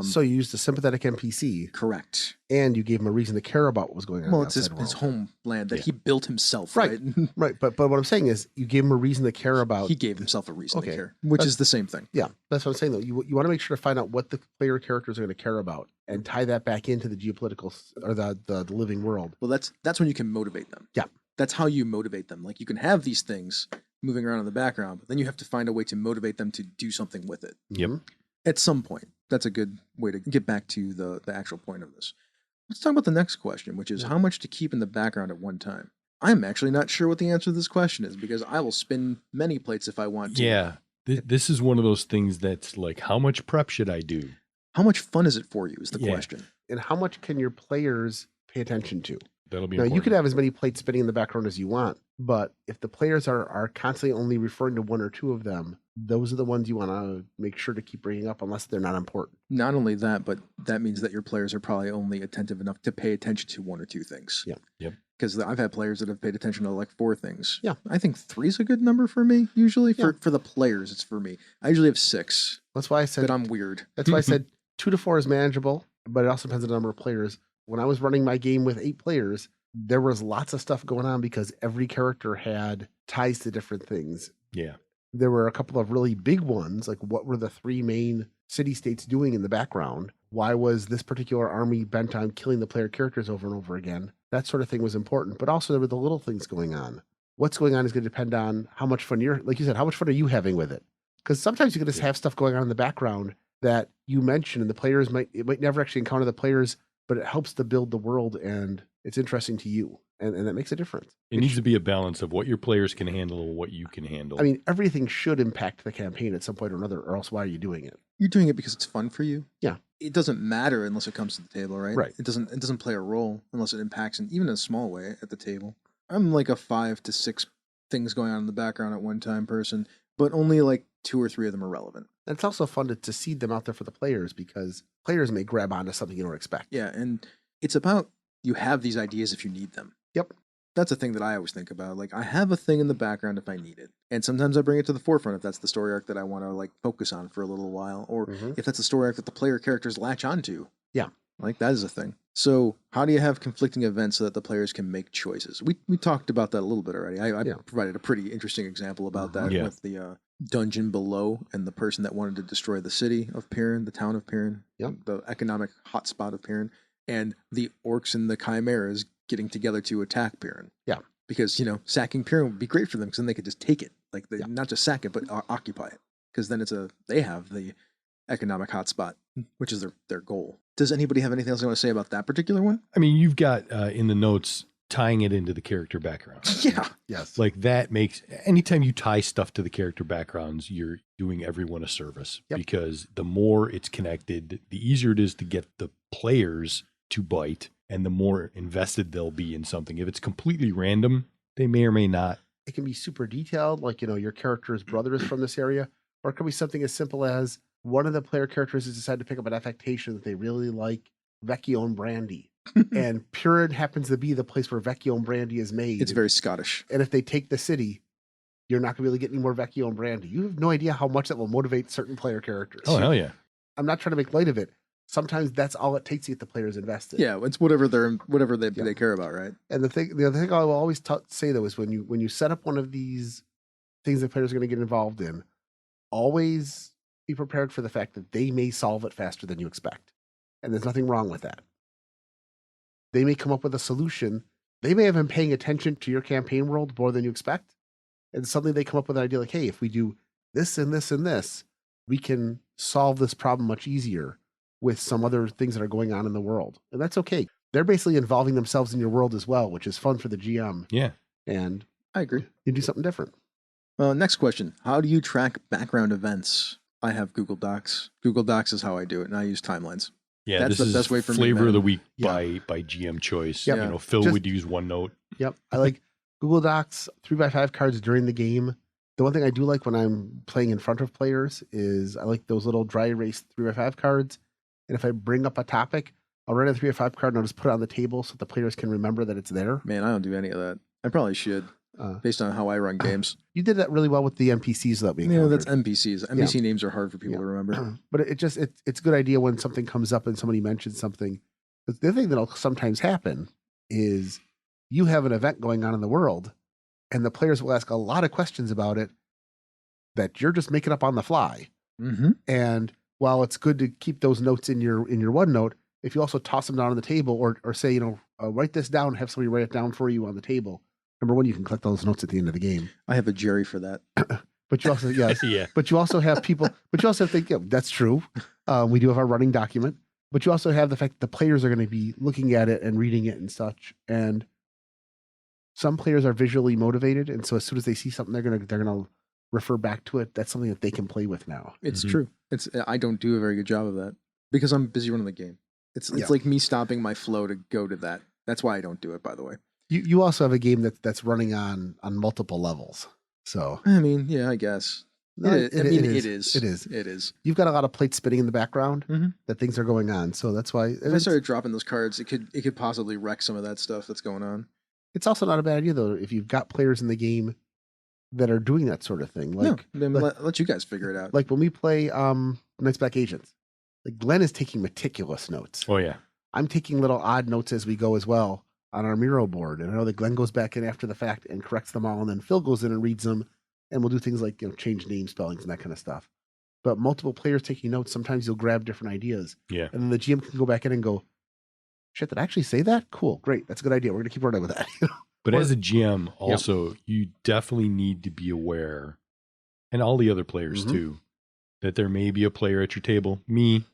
So you used a sympathetic NPC, Correct. and you gave him a reason to care about what was going on. Well, in it's the his, outside his world. homeland that Yeah. he built himself, Right. right? Right, but what I'm saying is you gave him a reason to care about. He gave himself a reason Okay. to care, which That's- is the same thing. Yeah, that's what I'm saying though. You want to make sure to find out what the player characters are going to care about and tie that back into the geopolitical or the living world. Well, that's when you can motivate them. Yeah. That's how you motivate them. Like you can have these things moving around in the background, but then you have to find a way to motivate them to do something with it Yep. Mhm. at some point. That's a good way to get back to the actual point of this. Let's talk about the next question, which is how much to keep in the background at one time. I'm actually not sure what the answer to this question is because I will spin many plates if I want to. Yeah. This is one of those things that's like, how much prep should I do? How much fun is it for you is the Yeah. question. And how much can your players pay attention to? That'll be Now, you important. could have as many plates spinning in the background as you want, but if the players are constantly only referring to one or two of them, those are the ones you want to make sure to keep bringing up unless they're not important. Not only that, but that means that your players are probably only attentive enough to pay attention to one or two things. Yeah. Yep. Because I've had players that have paid attention to like 4 things. Yeah. I think 3 is a good number for me, usually. Yeah. For the players, it's for me. I usually have 6, That's why I said but I'm weird. That's why I said 2 to 4 is manageable, but it also depends on the number of players. When I was running my game with 8 players, there was lots of stuff going on because every character had ties to different things. Yeah. There were a couple of really big ones, like what were the 3 main city states doing in the background? Why was this particular army bent on killing the player characters over and over again? That sort of thing was important, but also there were the little things going on. What's going on is going to depend on how much fun like you said, how much fun are you having with it? Because sometimes you can just have stuff going on in the background that you mention and the players might never actually encounter the players, but it helps to build the world and it's interesting to you. And that makes a difference. It needs to be a balance of what your players can handle and what you can handle. I mean, everything should impact the campaign at some point or another, or else why are you doing it? You're doing it because it's fun for you. Yeah. It doesn't matter unless it comes to the table, right? Right. It doesn't play a role unless it impacts, and even in a small way, at the table. I'm like a 5 to 6 things going on in the background at one time person, but only like 2 or 3 of them are relevant. And it's also fun to seed them out there for the players because players may grab onto something you don't expect. Yeah, and it's about you have these ideas if you need them. Yep. That's a thing that I always think about. Like I have a thing in the background if I need it. And sometimes I bring it to the forefront if that's the story arc that I want to like focus on for a little while. Or Mhm. if that's a story arc that the player characters latch onto. Yeah. Like that is a thing. So how do you have conflicting events so that the players can make choices? We talked about that a little bit already. I Yeah. provided a pretty interesting example about that Yeah. with the dungeon below and the person that wanted to destroy the city of Piran, the town of Piran, Yep. the economic hotspot of Piran. and the orcs and the chimeras getting together to attack Piran. Yeah. Because, sacking Piran would be great for them because then they could just take it. Like, they Yeah. not just sack it, but occupy it. Because then they have the economic hotspot, which is their goal. Does anybody have anything else they want to say about that particular one? I mean, you've got in the notes tying it into the character backgrounds. Yeah. Yes. Like that makes anytime you tie stuff to the character backgrounds, you're doing everyone a service. Yep. Because the more it's connected, the easier it is to get the players to bite, and the more invested they'll be in something. If it's completely random, they may or may not. It can be super detailed, like, your character's brother is from this area, or it can be something as simple as one of the player characters has decided to pick up an affectation that they really like Vecchione brandy. And Piran happens to be the place where Vecchione brandy is made. It's very Scottish. And if they take the city, you're not going to be able to get any more Vecchione brandy. You have no idea how much that will motivate certain player characters. Oh, hell yeah. I'm not trying to make light of it. Sometimes that's all it takes to get the players invested. Yeah, it's whatever they care about, right? And the other thing I will always say though is when you set up one of these things that players are going to get involved in, always be prepared for the fact that they may solve it faster than you expect, and there's nothing wrong with that. They may come up with a solution. They may have been paying attention to your campaign world more than you expect, and suddenly they come up with an idea like, "Hey, if we do this and this and this, we can solve this problem much easier with some other things that are going on in the world." And that's okay. They're basically involving themselves in your world as well, which is fun for the GM. Yeah. And I agree. you do something different. Next question. How do you track background events? I have Google Docs. Google Docs is how I do it, and I use timelines. Yeah, That's this the is best way for me, flavor man. of the week Yeah. by GM choice. Yep. You know, Phil Just- would use OneNote. Yep. I like Google Docs, 3x5 cards during the game. The one thing I do like when I'm playing in front of players is I like those little dry erase 3x5 cards. And if I bring up a topic, I'll write a 3x5 card and I'll just put it on the table so the players can remember that it's there. Man, I don't do any of that. I probably should, based on how I run games. You did that really well with the NPCs that we Yeah, encountered. that's NPCs. NPC names are hard for people to remember. But it's a good idea when something comes up and somebody mentions something. But the other thing that'll sometimes happen is you have an event going on in the world and the players will ask a lot of questions about it that you're just making up on the fly. Mm-hmm. And while it's good to keep those notes in your OneNote, if you also toss them down on the table or say, write this down, have somebody write it down for you on the table. Number one, you can collect those notes at the end of the game. I have a Jerry for that. But you also, yes, Yeah. but you also have people, but you also think, that's true. We do have our running document, but you also have the fact that the players are going to be looking at it and reading it and such. And some players are visually motivated. And so as soon as they see something, they're going to refer back to it. That's something that they can play with now. It's Mhm. true. I don't do a very good job of that because I'm busy running the game. It's Yeah. like me stopping my flow to go to that. That's why I don't do it, by the way. You also have a game that's running on multiple levels. So I mean, yeah, I guess. no, It is. It is. It is. You've got a lot of plates spinning in the background Mhm. that things are going on. So that's why If I started dropping those cards, it could possibly wreck some of that stuff that's going on. it's also not a bad idea though if you've got players in the game that are doing that sort of thing. Like No, I mean, let you guys figure it out. like when we play Knights Black Agents, like Glenn is taking meticulous notes. Oh, yeah. I'm taking little odd notes as we go as well on our Miro board. And I know that Glenn goes back in after the fact and corrects them all. And then Phil goes in and reads them. And we'll do things like, change name spellings and that kind of stuff. But multiple players taking notes, sometimes you'll grab different ideas. Yeah. And then the GM can go back in and go, shit, did I actually say that? Cool, great. That's a good idea. We're going to keep running with that. But as a GM, also, you definitely need to be aware, and all the other players Mhm. too, that there may be a player at your table, me,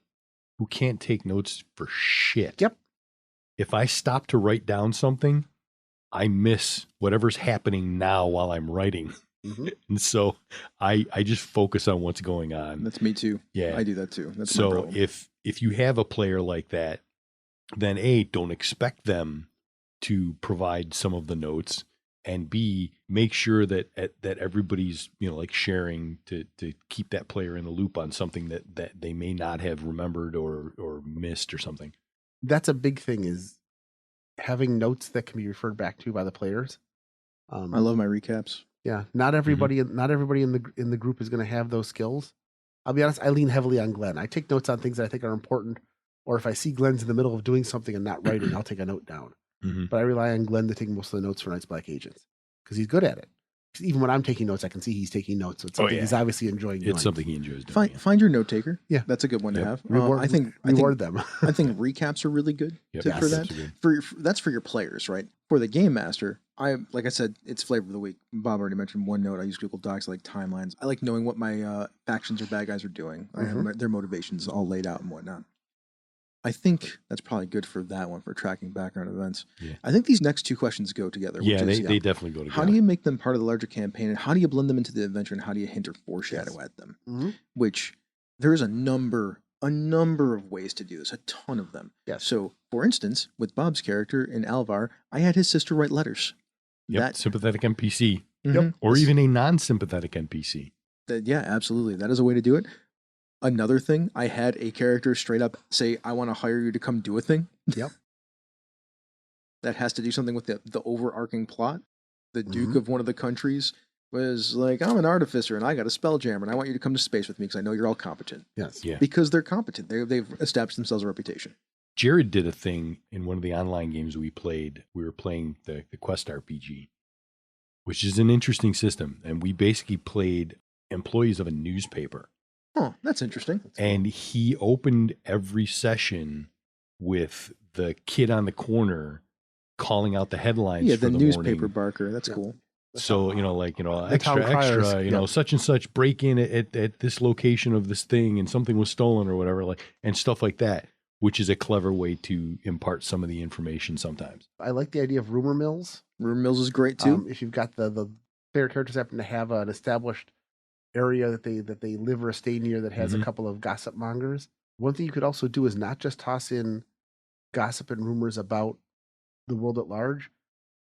who can't take notes for shit. Yep. If I stop to write down something, I miss whatever's happening now while I'm writing. Mhm. And so I just focus on what's going on. That's me too. Yeah. I do that too. That's my So problem. if you have a player like that, then A, don't expect them to provide some of the notes, and B, make sure that everybody's like sharing to keep that player in the loop on something that they may not have remembered or missed or something. That's a big thing is having notes that can be referred back to by the players. I love my recaps. Yeah, not everybody in the group is going to have those skills. I'll be honest, I lean heavily on Glenn. I take notes on things that I think are important, or if I see Glenn's in the middle of doing something and not writing, I'll take a note down. Mhm. But I rely on Glenn to take most of the notes for Knights Black Agents because he's good at it. even when I'm taking notes, I can see he's taking notes. So it's something he's obviously enjoying doing. It's something he enjoys doing. Find your note taker. Yeah. That's a good one to have. Reward, I think them. I think recaps are really good for that. That's for your players, right? For the game master, like I said, it's flavor of the week. Bob already mentioned OneNote. I use Google Docs. I like timelines. I like knowing what my factions or bad guys are doing. I have their motivations all laid out and whatnot. I think that's probably good for that one, for tracking background events. Yeah. I think these next two questions go together. Yeah, they definitely go together. How do you make them part of the larger campaign, and how do you blend them into the adventure, and how do you hint or foreshadow at them? Which there is a number of ways to do this, a ton of them. Yes. So, for instance, with Bob's character in Alvar, I had his sister write letters. Yep, sympathetic NPC. Yep. Or even a non-sympathetic NPC. Yeah, absolutely. That is a way to do it. Another thing, I had a character straight up say, I want to hire you to come do a thing. Yep. That has to do something with the overarching plot. The Duke of one of the countries was like, I'm an artificer and I got a spelljammer and I want you to come to space with me because I know you're all competent. Yes. Yeah. Because they're competent. They've established themselves a reputation. Jared did a thing in one of the online games we played. We were playing the Quest RPG, which is an interesting system. And we basically played employees of a newspaper. Oh, that's interesting. And he opened every session with the kid on the corner calling out the headlines. Yeah, for the newspaper morning. barker. That's cool. So, extra, such and such break in at this location of this thing and something was stolen or whatever, and stuff like that, which is a clever way to impart some of the information sometimes. I like the idea of rumor mills. Rumor mills is great too. If you've got the player characters happen to have an established area that they live or stay near that has a couple of gossip mongers. One thing you could also do is not just toss in gossip and rumors about the world at large.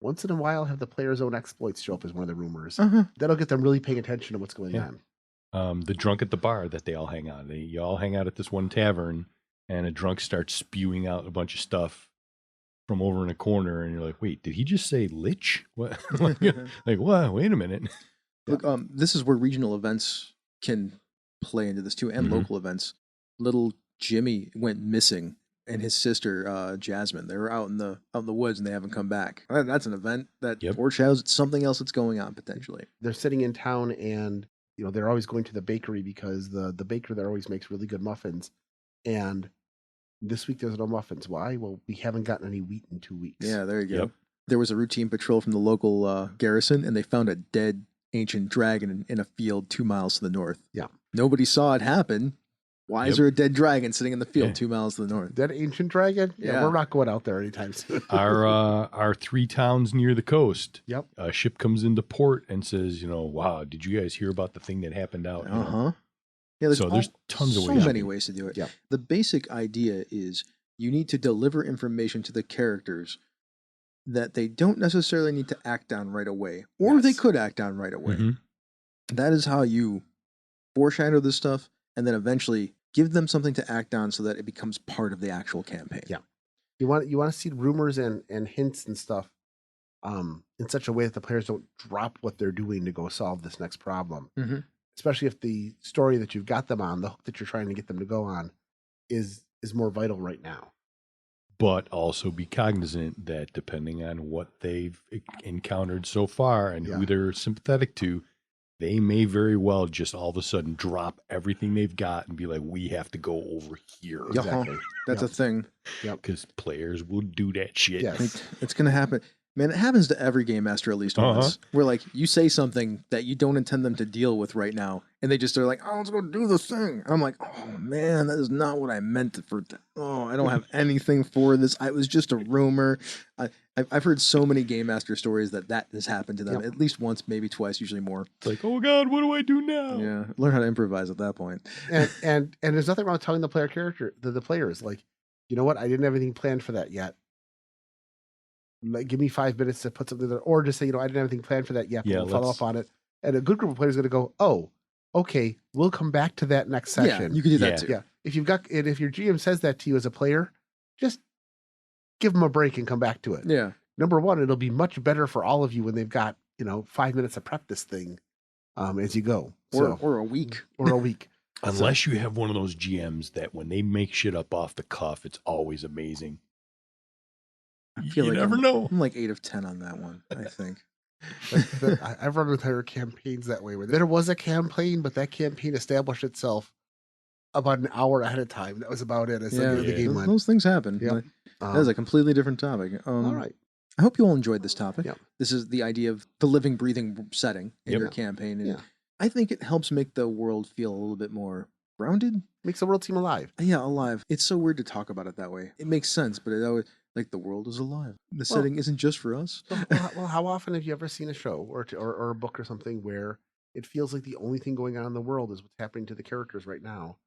Once in a while, have the player's own exploits show up as one of the rumors. That'll get them really paying attention to what's going on. The drunk at the bar that they all hang out. You all hang out at this one tavern, and a drunk starts spewing out a bunch of stuff from over in a corner, and you're like, wait, did he just say lich? What? Like, what? Wait a minute. Look, this is where regional events can play into this too, and local events. Little Jimmy went missing, and his sister Jasmine. They were out in the woods, and they haven't come back. That's an event that foreshadows something else that's going on potentially. They're sitting in town, and they're always going to the bakery because the baker there always makes really good muffins. And this week there's no muffins. Why? Well, we haven't gotten any wheat in 2 weeks. Yeah, there you go. There was a routine patrol from the local garrison, and they found a dead ancient dragon in a field 2 miles to the north. Yeah. Nobody saw it happen. Why is there a dead dragon sitting in the field 2 miles to the north? Dead ancient dragon? Yeah, we're not going out there anytime soon. Our 3 towns near the coast. Yep. A ship comes into port and says, wow, did you guys hear about the thing that happened out? Yeah, there's tons of ways. So many ways to do it. Yeah. The basic idea is you need to deliver information to the characters that they don't necessarily need to act on right away, or they could act on right away. That is how you foreshadow this stuff, and then eventually give them something to act on so that it becomes part of the actual campaign. Yeah, you want to see rumors and hints and stuff in such a way that the players don't drop what they're doing to go solve this next problem. Especially if the story that you've got them on, the hook that you're trying to get them to go on, is more vital right now. But also be cognizant that depending on what they've encountered so far and who they're sympathetic to, they may very well just all of a sudden drop everything they've got and be like, we have to go over here. Exactly. That's a thing. Because players will do that shit. Yes. It's going to happen. Man, it happens to every game master at least once. Where you say something that you don't intend them to deal with right now, and they just are like, "Oh, let's go do the thing." And I'm like, "Oh man, that is not what I meant for." I don't have anything for this. It was just a rumor. I've heard so many game master stories that has happened to them at least once, maybe twice, usually more. It's like, oh god, what do I do now? Yeah, learn how to improvise at that point. And there's nothing wrong with telling the players like, you know what, I didn't have anything planned for that yet. Like, give me 5 minutes to put something there, or just say, I didn't have anything planned for that yet, but we'll follow up on it. And a good group of players is going to go, oh, okay, we'll come back to that next session. Yeah, you can do that too. Yeah, if your GM says that to you as a player, just give them a break and come back to it. Yeah. Number one, it'll be much better for all of you when they've got 5 minutes to prep this thing as you go, or a week, Unless you have one of those GMs that when they make shit up off the cuff, it's always amazing. I feel you like never know. I'm like 8 of 10 on that one, I think. I've run entire campaigns that way. Where there was a campaign, but that campaign established itself about an hour ahead of time. That was about it. As Yeah, the game went. those things happen. Yep. That is a completely different topic. All right. I hope you all enjoyed this topic. Yep. This is the idea of the living, breathing setting in your campaign. And I think it helps make the world feel a little bit more grounded. Makes the world seem alive. Yeah, alive. It's so weird to talk about it that way. It makes sense, but it always, like, the world is alive. The setting isn't just for us. Well, how often have you ever seen a show or a book or something where it feels like the only thing going on in the world is what's happening to the characters right now,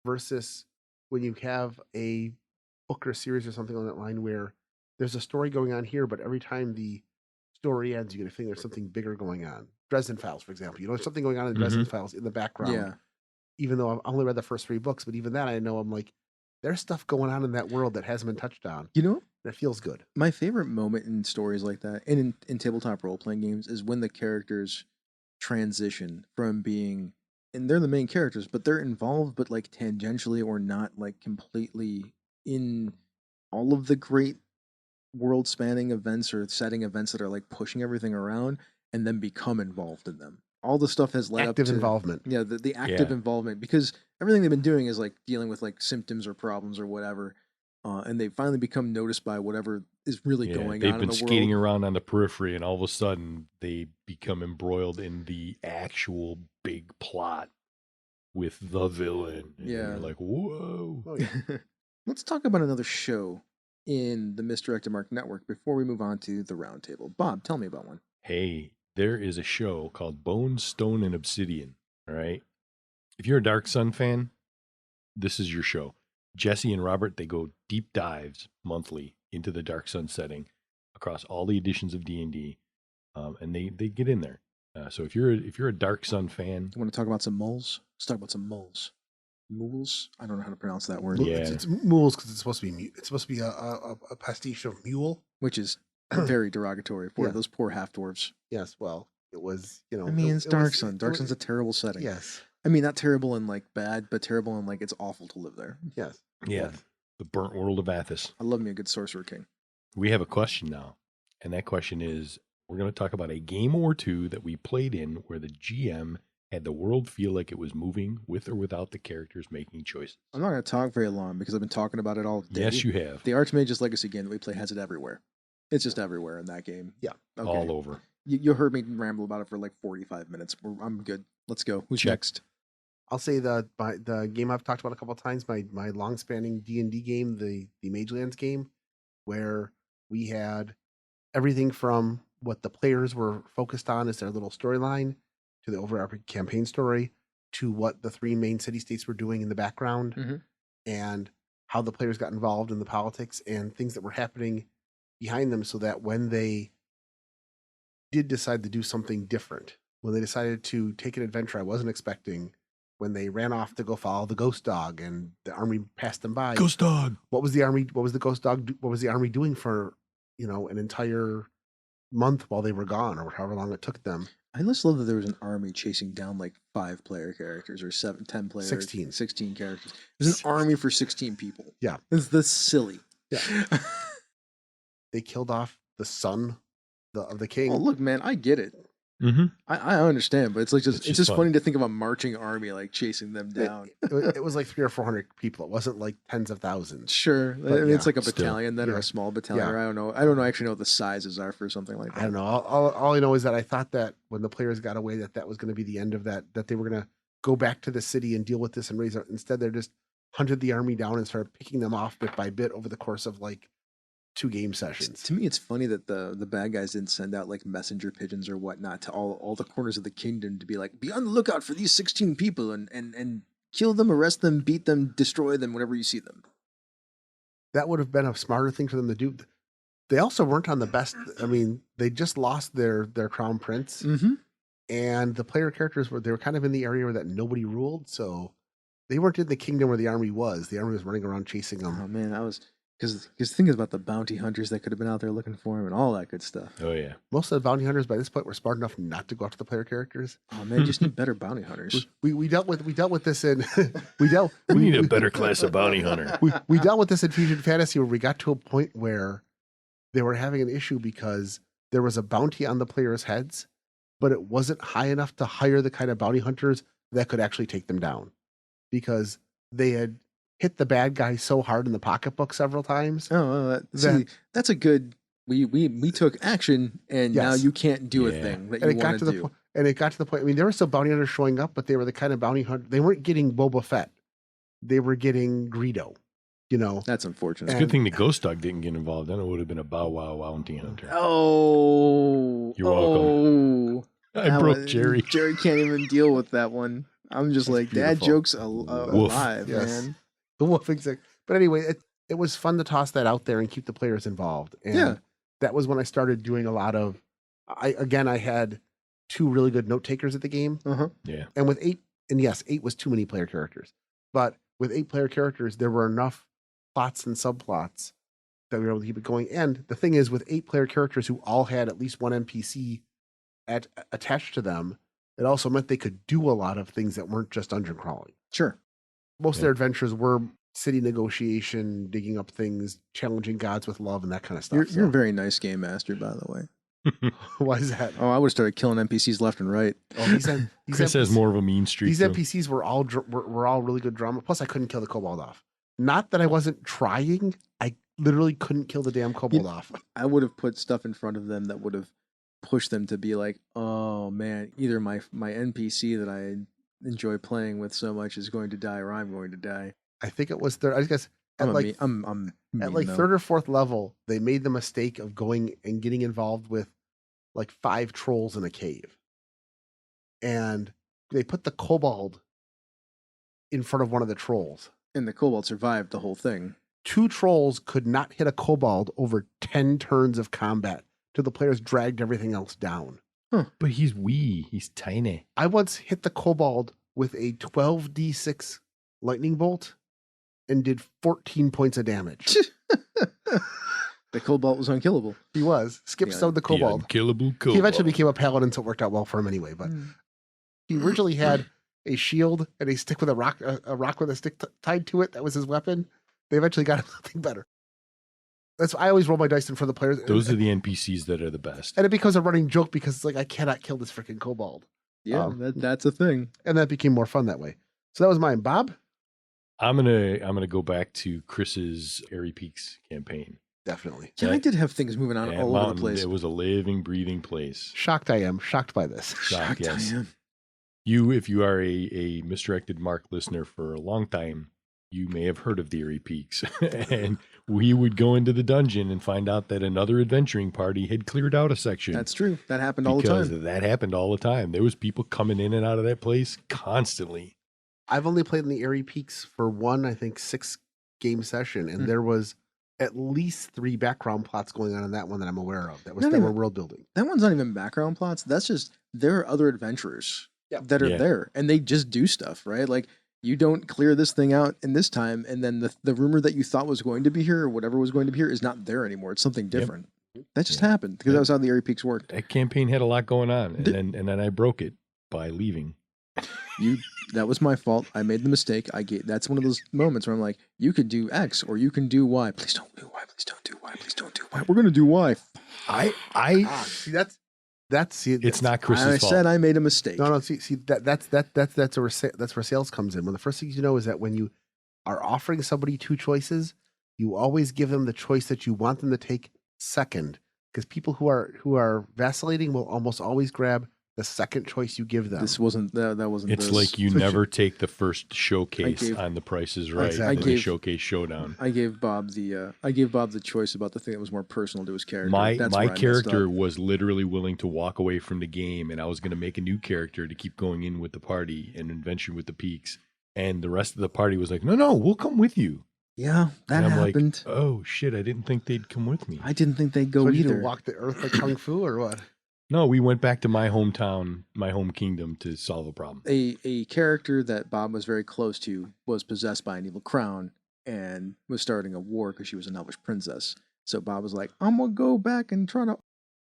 versus when you have a book or a series or something on that line where there's a story going on here, but every time the story ends, you get a feeling there's something bigger going on. Dresden Files, for example. There's something going on in Dresden Files in the background. Yeah. Even though I've only read the first 3 books, but even that I know I'm like, there's stuff going on in that world that hasn't been touched on. You know, that feels good. My favorite moment in stories like that, and in tabletop role-playing games, is when the characters transition from being, and they're the main characters, but they're involved, but like tangentially or not like completely in all of the great world-spanning events or setting events that are like pushing everything around, and then become involved in them. All the stuff has led Active up to involvement. Yeah, the active involvement, because everything they've been doing is like dealing with like symptoms or problems or whatever, and they finally become noticed by whatever is really going on in the world. They've been skating around on the periphery, and all of a sudden they become embroiled in the actual big plot with the villain. And you're like, whoa. Oh, yeah. Let's talk about another show in the Misdirected Mark Network before we move on to the roundtable. Bob, tell me about one. Hey, there is a show called Bone, Stone, and Obsidian. All right. If you're a Dark Sun fan, this is your show. Jesse and Robert, they go deep dives monthly into the Dark Sun setting across all the editions of D&D, and they get in there. So if you're a Dark Sun fan, You want to talk about some moles? Let's talk about some moles. Mules? I don't know how to pronounce that word. Yeah. It's mules because it's supposed to be a pastiche of mule, which is very derogatory for those poor half dwarves. Yes, well, it was, I mean, it's Dark Sun. Dark Sun's a terrible setting. Yes. I mean, not terrible in like bad, but terrible in like it's awful to live there. Yes. Yeah. The burnt world of Athos. I love me a good Sorcerer King. We have a question now. And that question is, we're going to talk about a game or two that we played in where the GM had the world feel like it was moving with or without the characters making choices. I'm not going to talk very long because I've been talking about it all day. Yes, you have. The Archmage's Legacy game that we play has it everywhere. It's just everywhere in that game. Yeah. Okay. All over. You heard me ramble about it for like 45 minutes. I'm good. Let's go. Who's next? I'll say the game I've talked about a couple of times, my long-spanning D&D game, the Magelands game, where we had everything from what the players were focused on as their little storyline, to the overarching campaign story, to what the 3 main city-states were doing in the background, and how the players got involved in the politics and things that were happening behind them, so that when they did decide to do something different, when they decided to take an adventure I wasn't expecting, when they ran off to go follow the ghost dog and the army passed them by. Ghost dog. What was the ghost dog? What was the army doing for, an entire month while they were gone, or however long it took them? I just love that there was an army chasing down like 5-player characters or 10 players. 16 characters. There's an army for 16 people. Yeah. That's silly. Yeah. They killed off the son of the king. Oh, look, man, I get it. Mm-hmm. I understand, but it's like it's just funny to think of a marching army like chasing them down. It was like 300 or 400 people. It wasn't like tens of thousands. Sure, but it's like a battalion then, or a small battalion. Yeah. Or I don't know. I don't actually know what the sizes are for something like that. I don't know. All I know is that I thought that when the players got away, that was going to be the end of that. That they were going to go back to the city and deal with this and raise it. Instead, they're just hunted the army down and started picking them off bit by bit over the course of like 2 game sessions. To me, it's funny that the bad guys didn't send out like messenger pigeons or whatnot to all the corners of the kingdom to be like, be on the lookout for these 16 people and kill them, arrest them, beat them, destroy them whenever you see them. That would have been a smarter thing for them to do. They also weren't on the best. I mean, they just lost their crown prince, and the player characters were kind of in the area where that nobody ruled, so they weren't in the kingdom where the army was. The army was running around chasing them. Oh man, I was. Because thinking about the bounty hunters that could have been out there looking for him and all that good stuff. Oh, yeah. Most of the bounty hunters by this point were smart enough not to go after the player characters. Oh, man, you just need better bounty hunters. We dealt with this in... we need a better class of bounty hunter. We dealt with this in Fusion Fantasy where we got to a point where they were having an issue because there was a bounty on the players' heads, but it wasn't high enough to hire the kind of bounty hunters that could actually take them down, because they had hit the bad guy so hard in the pocketbook several times. See, that's a good. We took action, and now Yes. you can't do a Yeah. thing that And you it got want to to the do. point. And it got to the point. I mean, there were still bounty hunters showing up, but they were the kind of bounty hunter. They weren't getting Boba Fett. They were getting Greedo. You know. That's unfortunate. It's a good thing the Ghost Dog didn't get involved. Then it would have been a Bow Wow bounty hunter. Oh, You're welcome. I That broke one- Jerry. Jerry can't even deal with that one. I'm just That's like, that beautiful. joke's Woof. alive, Yes. man. The wolf exec. But anyway, it was fun to toss that out there and keep the players involved. And Yeah. that was when I started doing a lot of. I had 2 really good note takers at the game. Yeah. And with 8, and yes, 8 was too many player characters, but with 8 player characters, there were enough plots and subplots that we were able to keep it going. And the thing is, with 8 player characters who all had at least one NPC attached to them, it also meant they could do a lot of things that weren't just dungeon crawling. Sure. Most of Yeah. their adventures were city negotiation, digging up things, challenging gods with love, and that kind of stuff. You're a very nice game master, by the way. Why is that? Oh, I would have started killing NPCs left and right. Oh, these Chris has more of a mean streak. These though. NPCs were all were all really good drama. Plus, I couldn't kill the kobold off. Not that I wasn't trying. I literally couldn't kill the damn kobold off. I would have put stuff in front of them that would have pushed them to be like, oh man, either my NPC that I enjoy playing with so much is going to die, or I'm going to die. I think it was third. I guess at I'm like mean, I'm at mean, like though. 3rd or 4th level, they made the mistake of going and getting involved with like 5 trolls in a cave, and they put the kobold in front of one of the trolls. And the kobold survived the whole thing. 2 trolls could not hit a kobold over 10 turns of combat till the players dragged everything else down. But he's wee. He's tiny. I once hit the kobold with a 12d6 lightning bolt and did 14 points of damage. The kobold was unkillable. He was. Skip Yeah, stoned the kobold. The unkillable kobold. He eventually became a paladin, so it worked out well for him anyway. But he originally had a shield and a stick with a rock with a stick tied to it. That was his weapon. They eventually got him something better. That's I always roll my dice in for the players. Those are the NPCs that are the best. And it becomes a running joke because it's like, I cannot kill this freaking kobold. Yeah, that's a thing. And that became more fun that way. So that was mine. Bob? I'm gonna go back to Chris's Airy Peaks campaign. Definitely. Yeah, I did have things moving on That all over the mountain, place. It was a living, breathing place. Shocked I am. Shocked by this. Shocked, yes. I am. You, if you are a Misdirected Mark listener for a long time, you may have heard of the Airy Peaks. And we would go into the dungeon and find out that another adventuring party had cleared out a section. That's true. That happened all the because time. that happened all the time. There was people coming in and out of that place constantly. I've only played in the Airy Peaks for one, I think, 6 game session, and there was at least 3 background plots going on in that one that I'm aware of. That were world building. That one's not even background plots. That's just there are other adventurers that are Yeah. there, and they just do stuff, right? Like you don't clear this thing out in this time, and then the rumor that you thought was going to be here or whatever was going to be here is not there anymore. It's something different. That just happened because that was how the Airy Peaks worked. That campaign had a lot going on, and then I broke it by leaving. That was my fault. I made the mistake. That's one of those moments where I'm like, you could do X or you can do Y. Please don't do Y. Please don't do Y. Please don't do Y. We're gonna do Y. See, that's It's not Chris's I fault. said I made a mistake. No, see that's where sales comes in. When the first thing you know is that when you are offering somebody 2 choices, you always give them the choice that you want them to take second, because people who are vacillating will almost always grab the second choice you give them. This wasn't that wasn't. It's this. like you So never take the first showcase gave- on The Price is Right. Exactly. and the showcase showdown. I gave Bob the choice about the thing that was more personal to his character. My That's where I messed character up. was literally willing to walk away from the game, and I was going to make a new character to keep going in with the party and adventure with the peaks. And the rest of the party was like, "No, we'll come with you." Yeah, that and I'm happened. like, "Oh shit! I didn't think they'd come with me." I didn't think they'd go So you either. walk the earth like kung fu or what? No, we went back to my hometown, my home kingdom, to solve a problem. A character that Bob was very close to was possessed by an evil crown and was starting a war because she was an elvish princess. So Bob was like, "I'm gonna go back and try to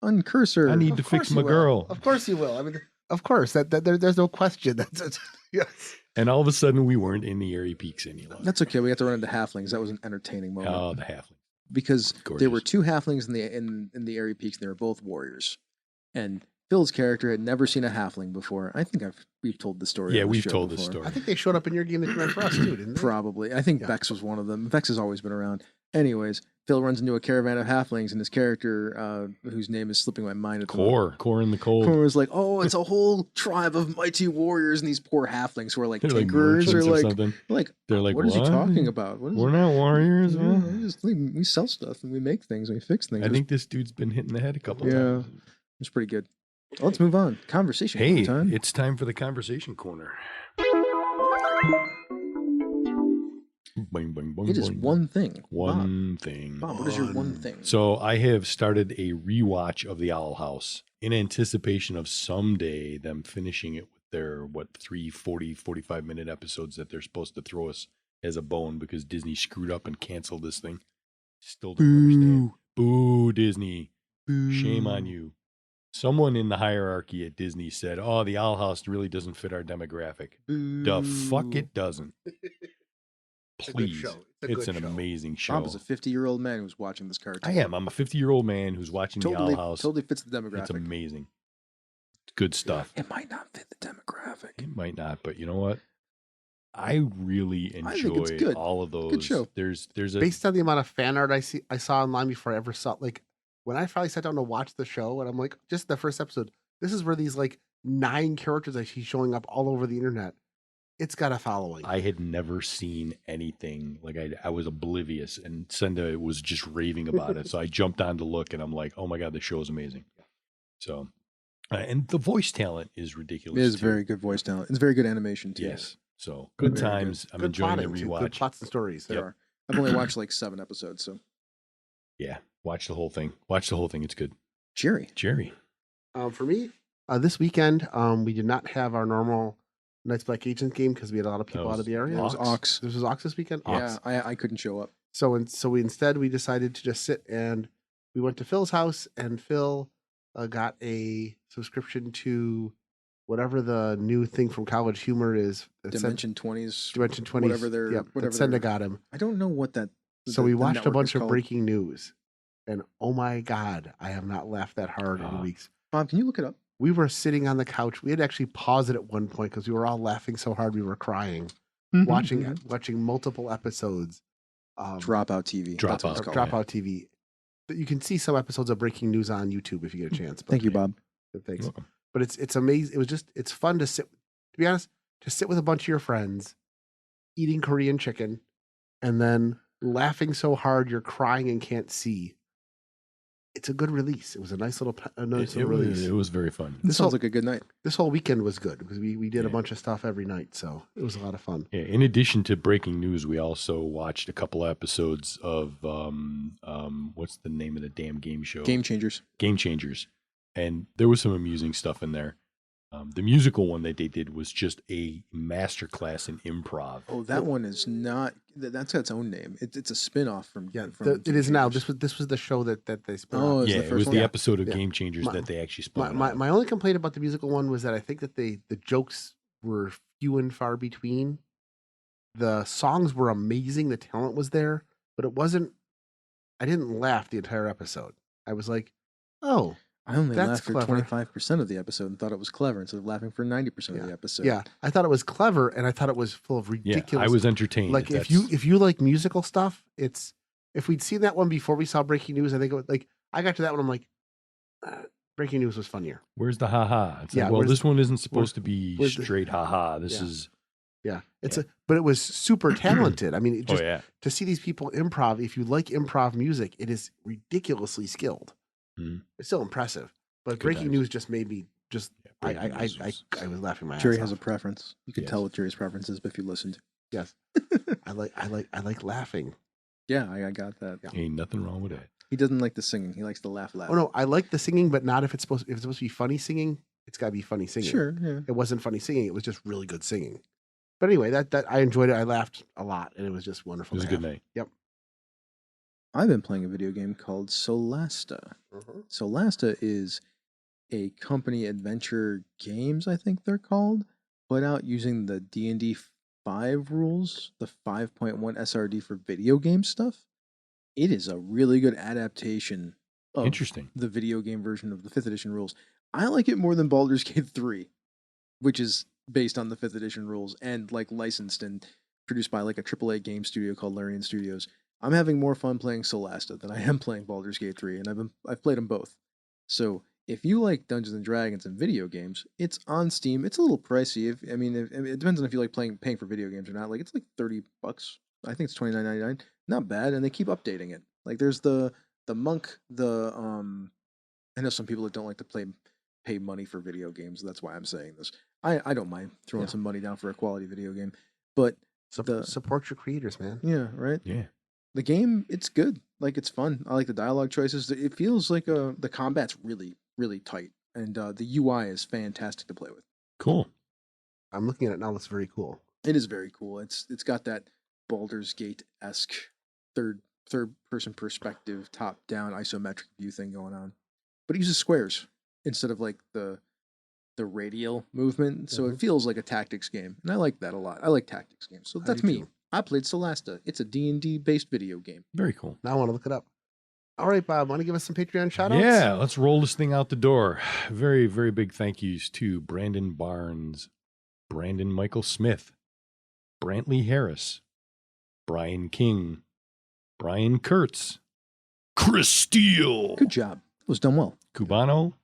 uncurse her." I need Of to fix course my you will. girl. Of course you will. I mean, of course there's no question. That's yes. And all of a sudden, we weren't in the Airy Peaks any longer. That's okay. We have to run into halflings. That was an entertaining moment. Oh, the halfling. because there were Gorgeous. 2 halflings in the Airy Peaks, and they were both warriors. And Phil's character had never seen a halfling before. I think we've told the story. Yeah, on the we've show told this before. story. I think they showed up in your game that you ran for us too, didn't they? Probably. I think Yeah. Vex was one of them. Vex has always been around. Anyways, Phil runs into a caravan of halflings, and his character, whose name is slipping my mind at the moment, Core in the cold. Core was like, "Oh, it's a whole tribe of mighty warriors, and these poor halflings who are like They're like tinkerers merchants or or like, something. They're like, what is he "What? talking about? What is We're not warriors, Yeah, man." we sell stuff and we make things and we fix things. I think this dude's been hitting the head a couple Yeah. times. It's pretty good. Let's move on. Conversation. Hey, time. it's time for the conversation corner. Boing, boing, boing, It is boing. one thing. One thing. Bob, what is your one thing? So I have started a rewatch of The Owl House in anticipation of someday them finishing it with their, 45-minute episodes that they're supposed to throw us as a bone because Disney screwed up and canceled this thing. Still don't understand. Boo, Disney. Shame on you. Someone in the hierarchy at Disney said, "Oh, The Owl House really doesn't fit our demographic." The fuck it doesn't. It's a good Please. show. It's good an show. amazing show. Bob is a 50-year-old man who's watching this cartoon. I am. I'm a 50-year-old man who's watching The Owl House. Totally fits the demographic. It's amazing. Good stuff. It might not fit the demographic. It might not, but you know what? I really I think it's enjoy good. all of those. Good show. There's a Based on the amount of fan art I saw online before I ever saw, like when I finally sat down to watch the show, and I'm like, just the first episode, this is where these like 9 characters I see showing up all over the internet. It's got a following. I had never seen anything like I was oblivious, and Senda was just raving about it. So I jumped on to look, and I'm like, oh my god, the show is amazing. So, and the voice talent is ridiculous. It is too. very good voice talent. It's very good animation too. Yes. So good Very good. times. I'm Good enjoying the plotting, too. Good rewatch. plots and stories. There Yep. are. I've only watched like 7 episodes, so Yeah, watch the whole thing. Watch the whole thing. It's good. Jerry. Jerry. For me, this weekend, we did not have our normal Knights Black Agents game because we had a lot of people That out of the area. It was Ox. This was Ox this weekend. Yeah, Ox. I couldn't show up. So we decided to just sit, and we went to Phil's house, and Phil got a subscription to whatever the new thing from College Humor is. Dimension 20s. Dimension 20s. whatever they're- Yep, whatever that Senda they're- got him. I don't know what that. So we the watched a network bunch is of called. breaking news, and oh my god, I have not laughed that hard in Ah. weeks. Bob, can you look it up? We were sitting on the couch. We had actually paused it at one point because we were all laughing so hard we were crying, watching multiple episodes. Dropout TV. That's what it's called. Dropout TV. But you can see some episodes of breaking news on YouTube if you get a chance. But Thank you, Bob. Thanks. You're welcome. But it's amazing. It was just it's fun to sit. To be honest, to sit with a bunch of your friends, eating Korean chicken, and then laughing so hard you're crying and can't see. It's a good release. It was a nice little release. It was very fun. This sounds like a good night. This whole weekend was good because we did a Yeah. bunch of stuff every night, so it was a lot of fun. Yeah, in addition to breaking news, we also watched a couple of episodes of what's the name of the damn game show? Game Changers. Game Changers, and there was some amusing stuff in there. The musical one that they did was just a masterclass in improv. Oh, that one is not. That's got its own name. It's a spin-off from. Yeah, from it Game is now. Changers. This was the show that they spun Oh, off. is Yeah, the it first was one? the episode of Yeah. Game Changers My- that they actually spun. My only complaint about the musical one was that I think that the jokes were few and far between. The songs were amazing. The talent was there, but it wasn't. I didn't laugh the entire episode. I was like, "Oh, I only That's laughed for clever. 25% of the episode and thought it was clever instead of laughing for 90% of the episode. yeah." I thought it was clever, and I thought it was full of Yeah, ridiculous. I was entertained. like if you like musical stuff, it's if we'd seen that one before we saw Breaking News, I think it was, like I got to that one, I'm like, Breaking News was funnier. Where's the haha? It's Yeah, like, well, where's- this one isn't supposed to be where's the- straight haha. This Yeah. is Yeah, Yeah. but it was super talented. I mean, it just oh yeah. to see these people improv. If you like improv music, it is ridiculously skilled. Mhm. It's still impressive, but Good Breaking times. News just made me just. Yeah, Breaking News was- I was laughing my Jerry ass has a off. preference. You can Yes. tell what Jerry's preference is if you listened. Yes, I like laughing. Yeah, I got that. Yeah. Ain't nothing wrong with that. He doesn't like the singing. He likes the laugh. Oh no, I like the singing, but not if it's supposed to be funny singing. It's got to be funny singing. Sure, yeah. It wasn't funny singing. It was just really good singing. But anyway, that I enjoyed it. I laughed a lot, and it was just It wonderful. was a to good have. night. Yep. I've been playing a video game called Solasta. Solasta is a company adventure games, I think they're called, put out using the D&D 5 rules, the 5.1 SRD for video game stuff. It is a really good adaptation of Interesting. the video game version of the 5th edition rules. I like it more than Baldur's Gate 3, which is based on the 5th edition rules and like licensed and produced by like a AAA game studio called Larian Studios. I'm having more fun playing Solasta than I am playing Baldur's Gate 3, and I've played them both. So if you like Dungeons and Dragons and video games, it's on Steam. It's a little pricey. It depends on if you like paying for video games or not. Like it's like $30. I think it's $29.99. Not bad, and they keep updating it. Like there's the monk, I know some people that don't like to pay money for video games. That's why I'm saying this. I don't mind throwing some money down for a quality video game, but Support your creators, man. yeah, right. Yeah. The game, it's good. Like it's fun. I like the dialogue choices. It feels like the combat's really, really tight, and the UI is fantastic to play with. Cool. I'm looking at it now. It's very cool. It is very cool. It's got that Baldur's Gate-esque third person perspective, top down isometric view thing going on, but it uses squares instead of like the radial movement, so it feels like a tactics game, and I like that a lot. I like tactics games, so that's me. too. I played Solasta. It's a D&D based video game. Very cool. Now I want to look it up. All right, Bob, want to give us some Patreon shout outs? Yeah, let's roll this thing out the door. Very, very big thank yous to Brandon Barnes, Brandon Michael Smith, Brantley Harris, Brian King, Brian Kurtz, Chris Steele, Good job. It was done well. Cubano,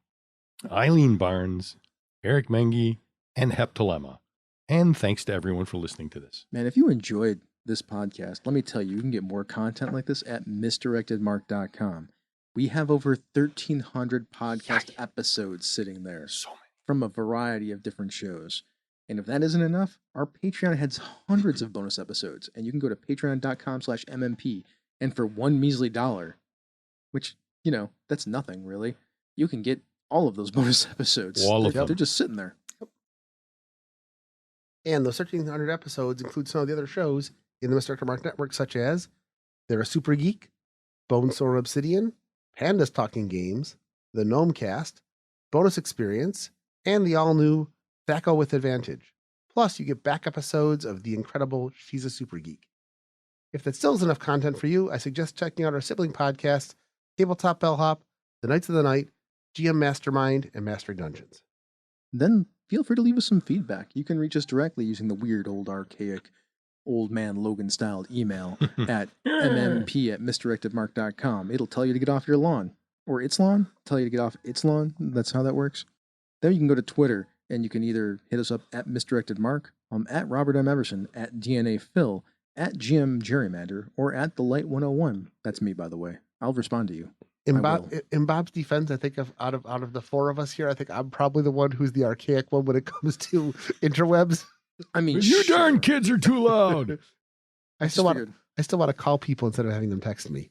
Eileen Barnes, Eric Mengi, and Heptalema. And thanks to everyone for listening to this. Man, if you enjoyed this podcast, let me tell you, you can get more content like this at misdirectedmark.com. We have over 1,300 podcast episodes sitting there So many. from a variety of different shows. And if that isn't enough, our Patreon has hundreds of bonus episodes, and you can go to patreon.com/MMP, and for $1 measly, which, that's nothing really, you can get all of those bonus episodes. All of They're them. just sitting there. And those 1,300 episodes include some of the other shows in the Mr. Director Mark Network, such as They're a Super Geek, Bonesaur Obsidian, Pandas Talking Games, The Gnome Cast, Bonus Experience, and the all-new Thaco with Advantage. Plus, you get back episodes of the incredible She's a Super Geek. If that still is enough content for you, I suggest checking out our sibling podcasts, Tabletop Bellhop, The Knights of the Night, GM Mastermind, and Mastering Dungeons. Then feel free to leave us some feedback. You can reach us directly using the weird, old, archaic, old man Logan-styled email at mmp@misdirectedmark.com. It'll tell you to get off your lawn. Or its lawn. Tell you to get off its lawn. That's how that works. Then you can go to Twitter, and you can either hit us up at misdirectedmark, at Robert M. Everson, at DNA Phil, at GM Gerrymander, or at The Light 101. That's me, by the way. I'll respond to you. In, I in Bob's defense, I think out of the four of us here, I think I'm probably the one who's the archaic one when it comes to interwebs. I mean, You sure. darn kids are too loud. I still want to call people instead of having them text me.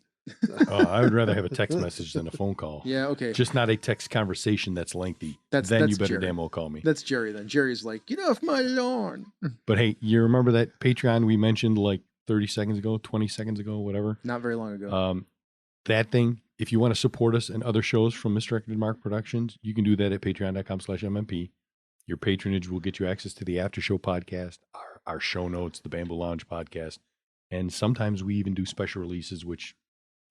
I would rather have a text message than a phone call. Yeah, okay. Just not a text conversation that's lengthy. That's you better Jerry. damn well call me. That's Jerry then. Jerry's like, get off my lawn. But hey, you remember that Patreon we mentioned like 30 seconds ago, 20 seconds ago, whatever? Not very long ago. That thing, if you want to support us and other shows from Misdirected Mark Productions, you can do that at patreon.com/MMP. Your patronage will get you access to the after show podcast, our show notes, the Bamboo Lounge podcast, and sometimes we even do special releases, which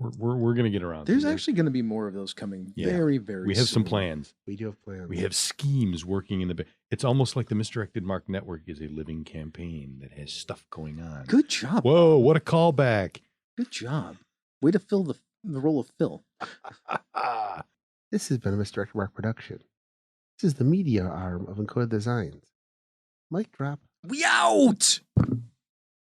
we're going to get around. There's to. actually going to be more of those coming Yeah. very, very We have some soon. plans. We do have plans. We have schemes working in the. It's almost like the Misdirected Mark Network is a living campaign that has stuff going on. Good job. Whoa! What a callback! Good job. Way to fill the role of Phil. This has been a Misdirected Mark production. This is the media arm of Encoded Designs. Mic drop. We out!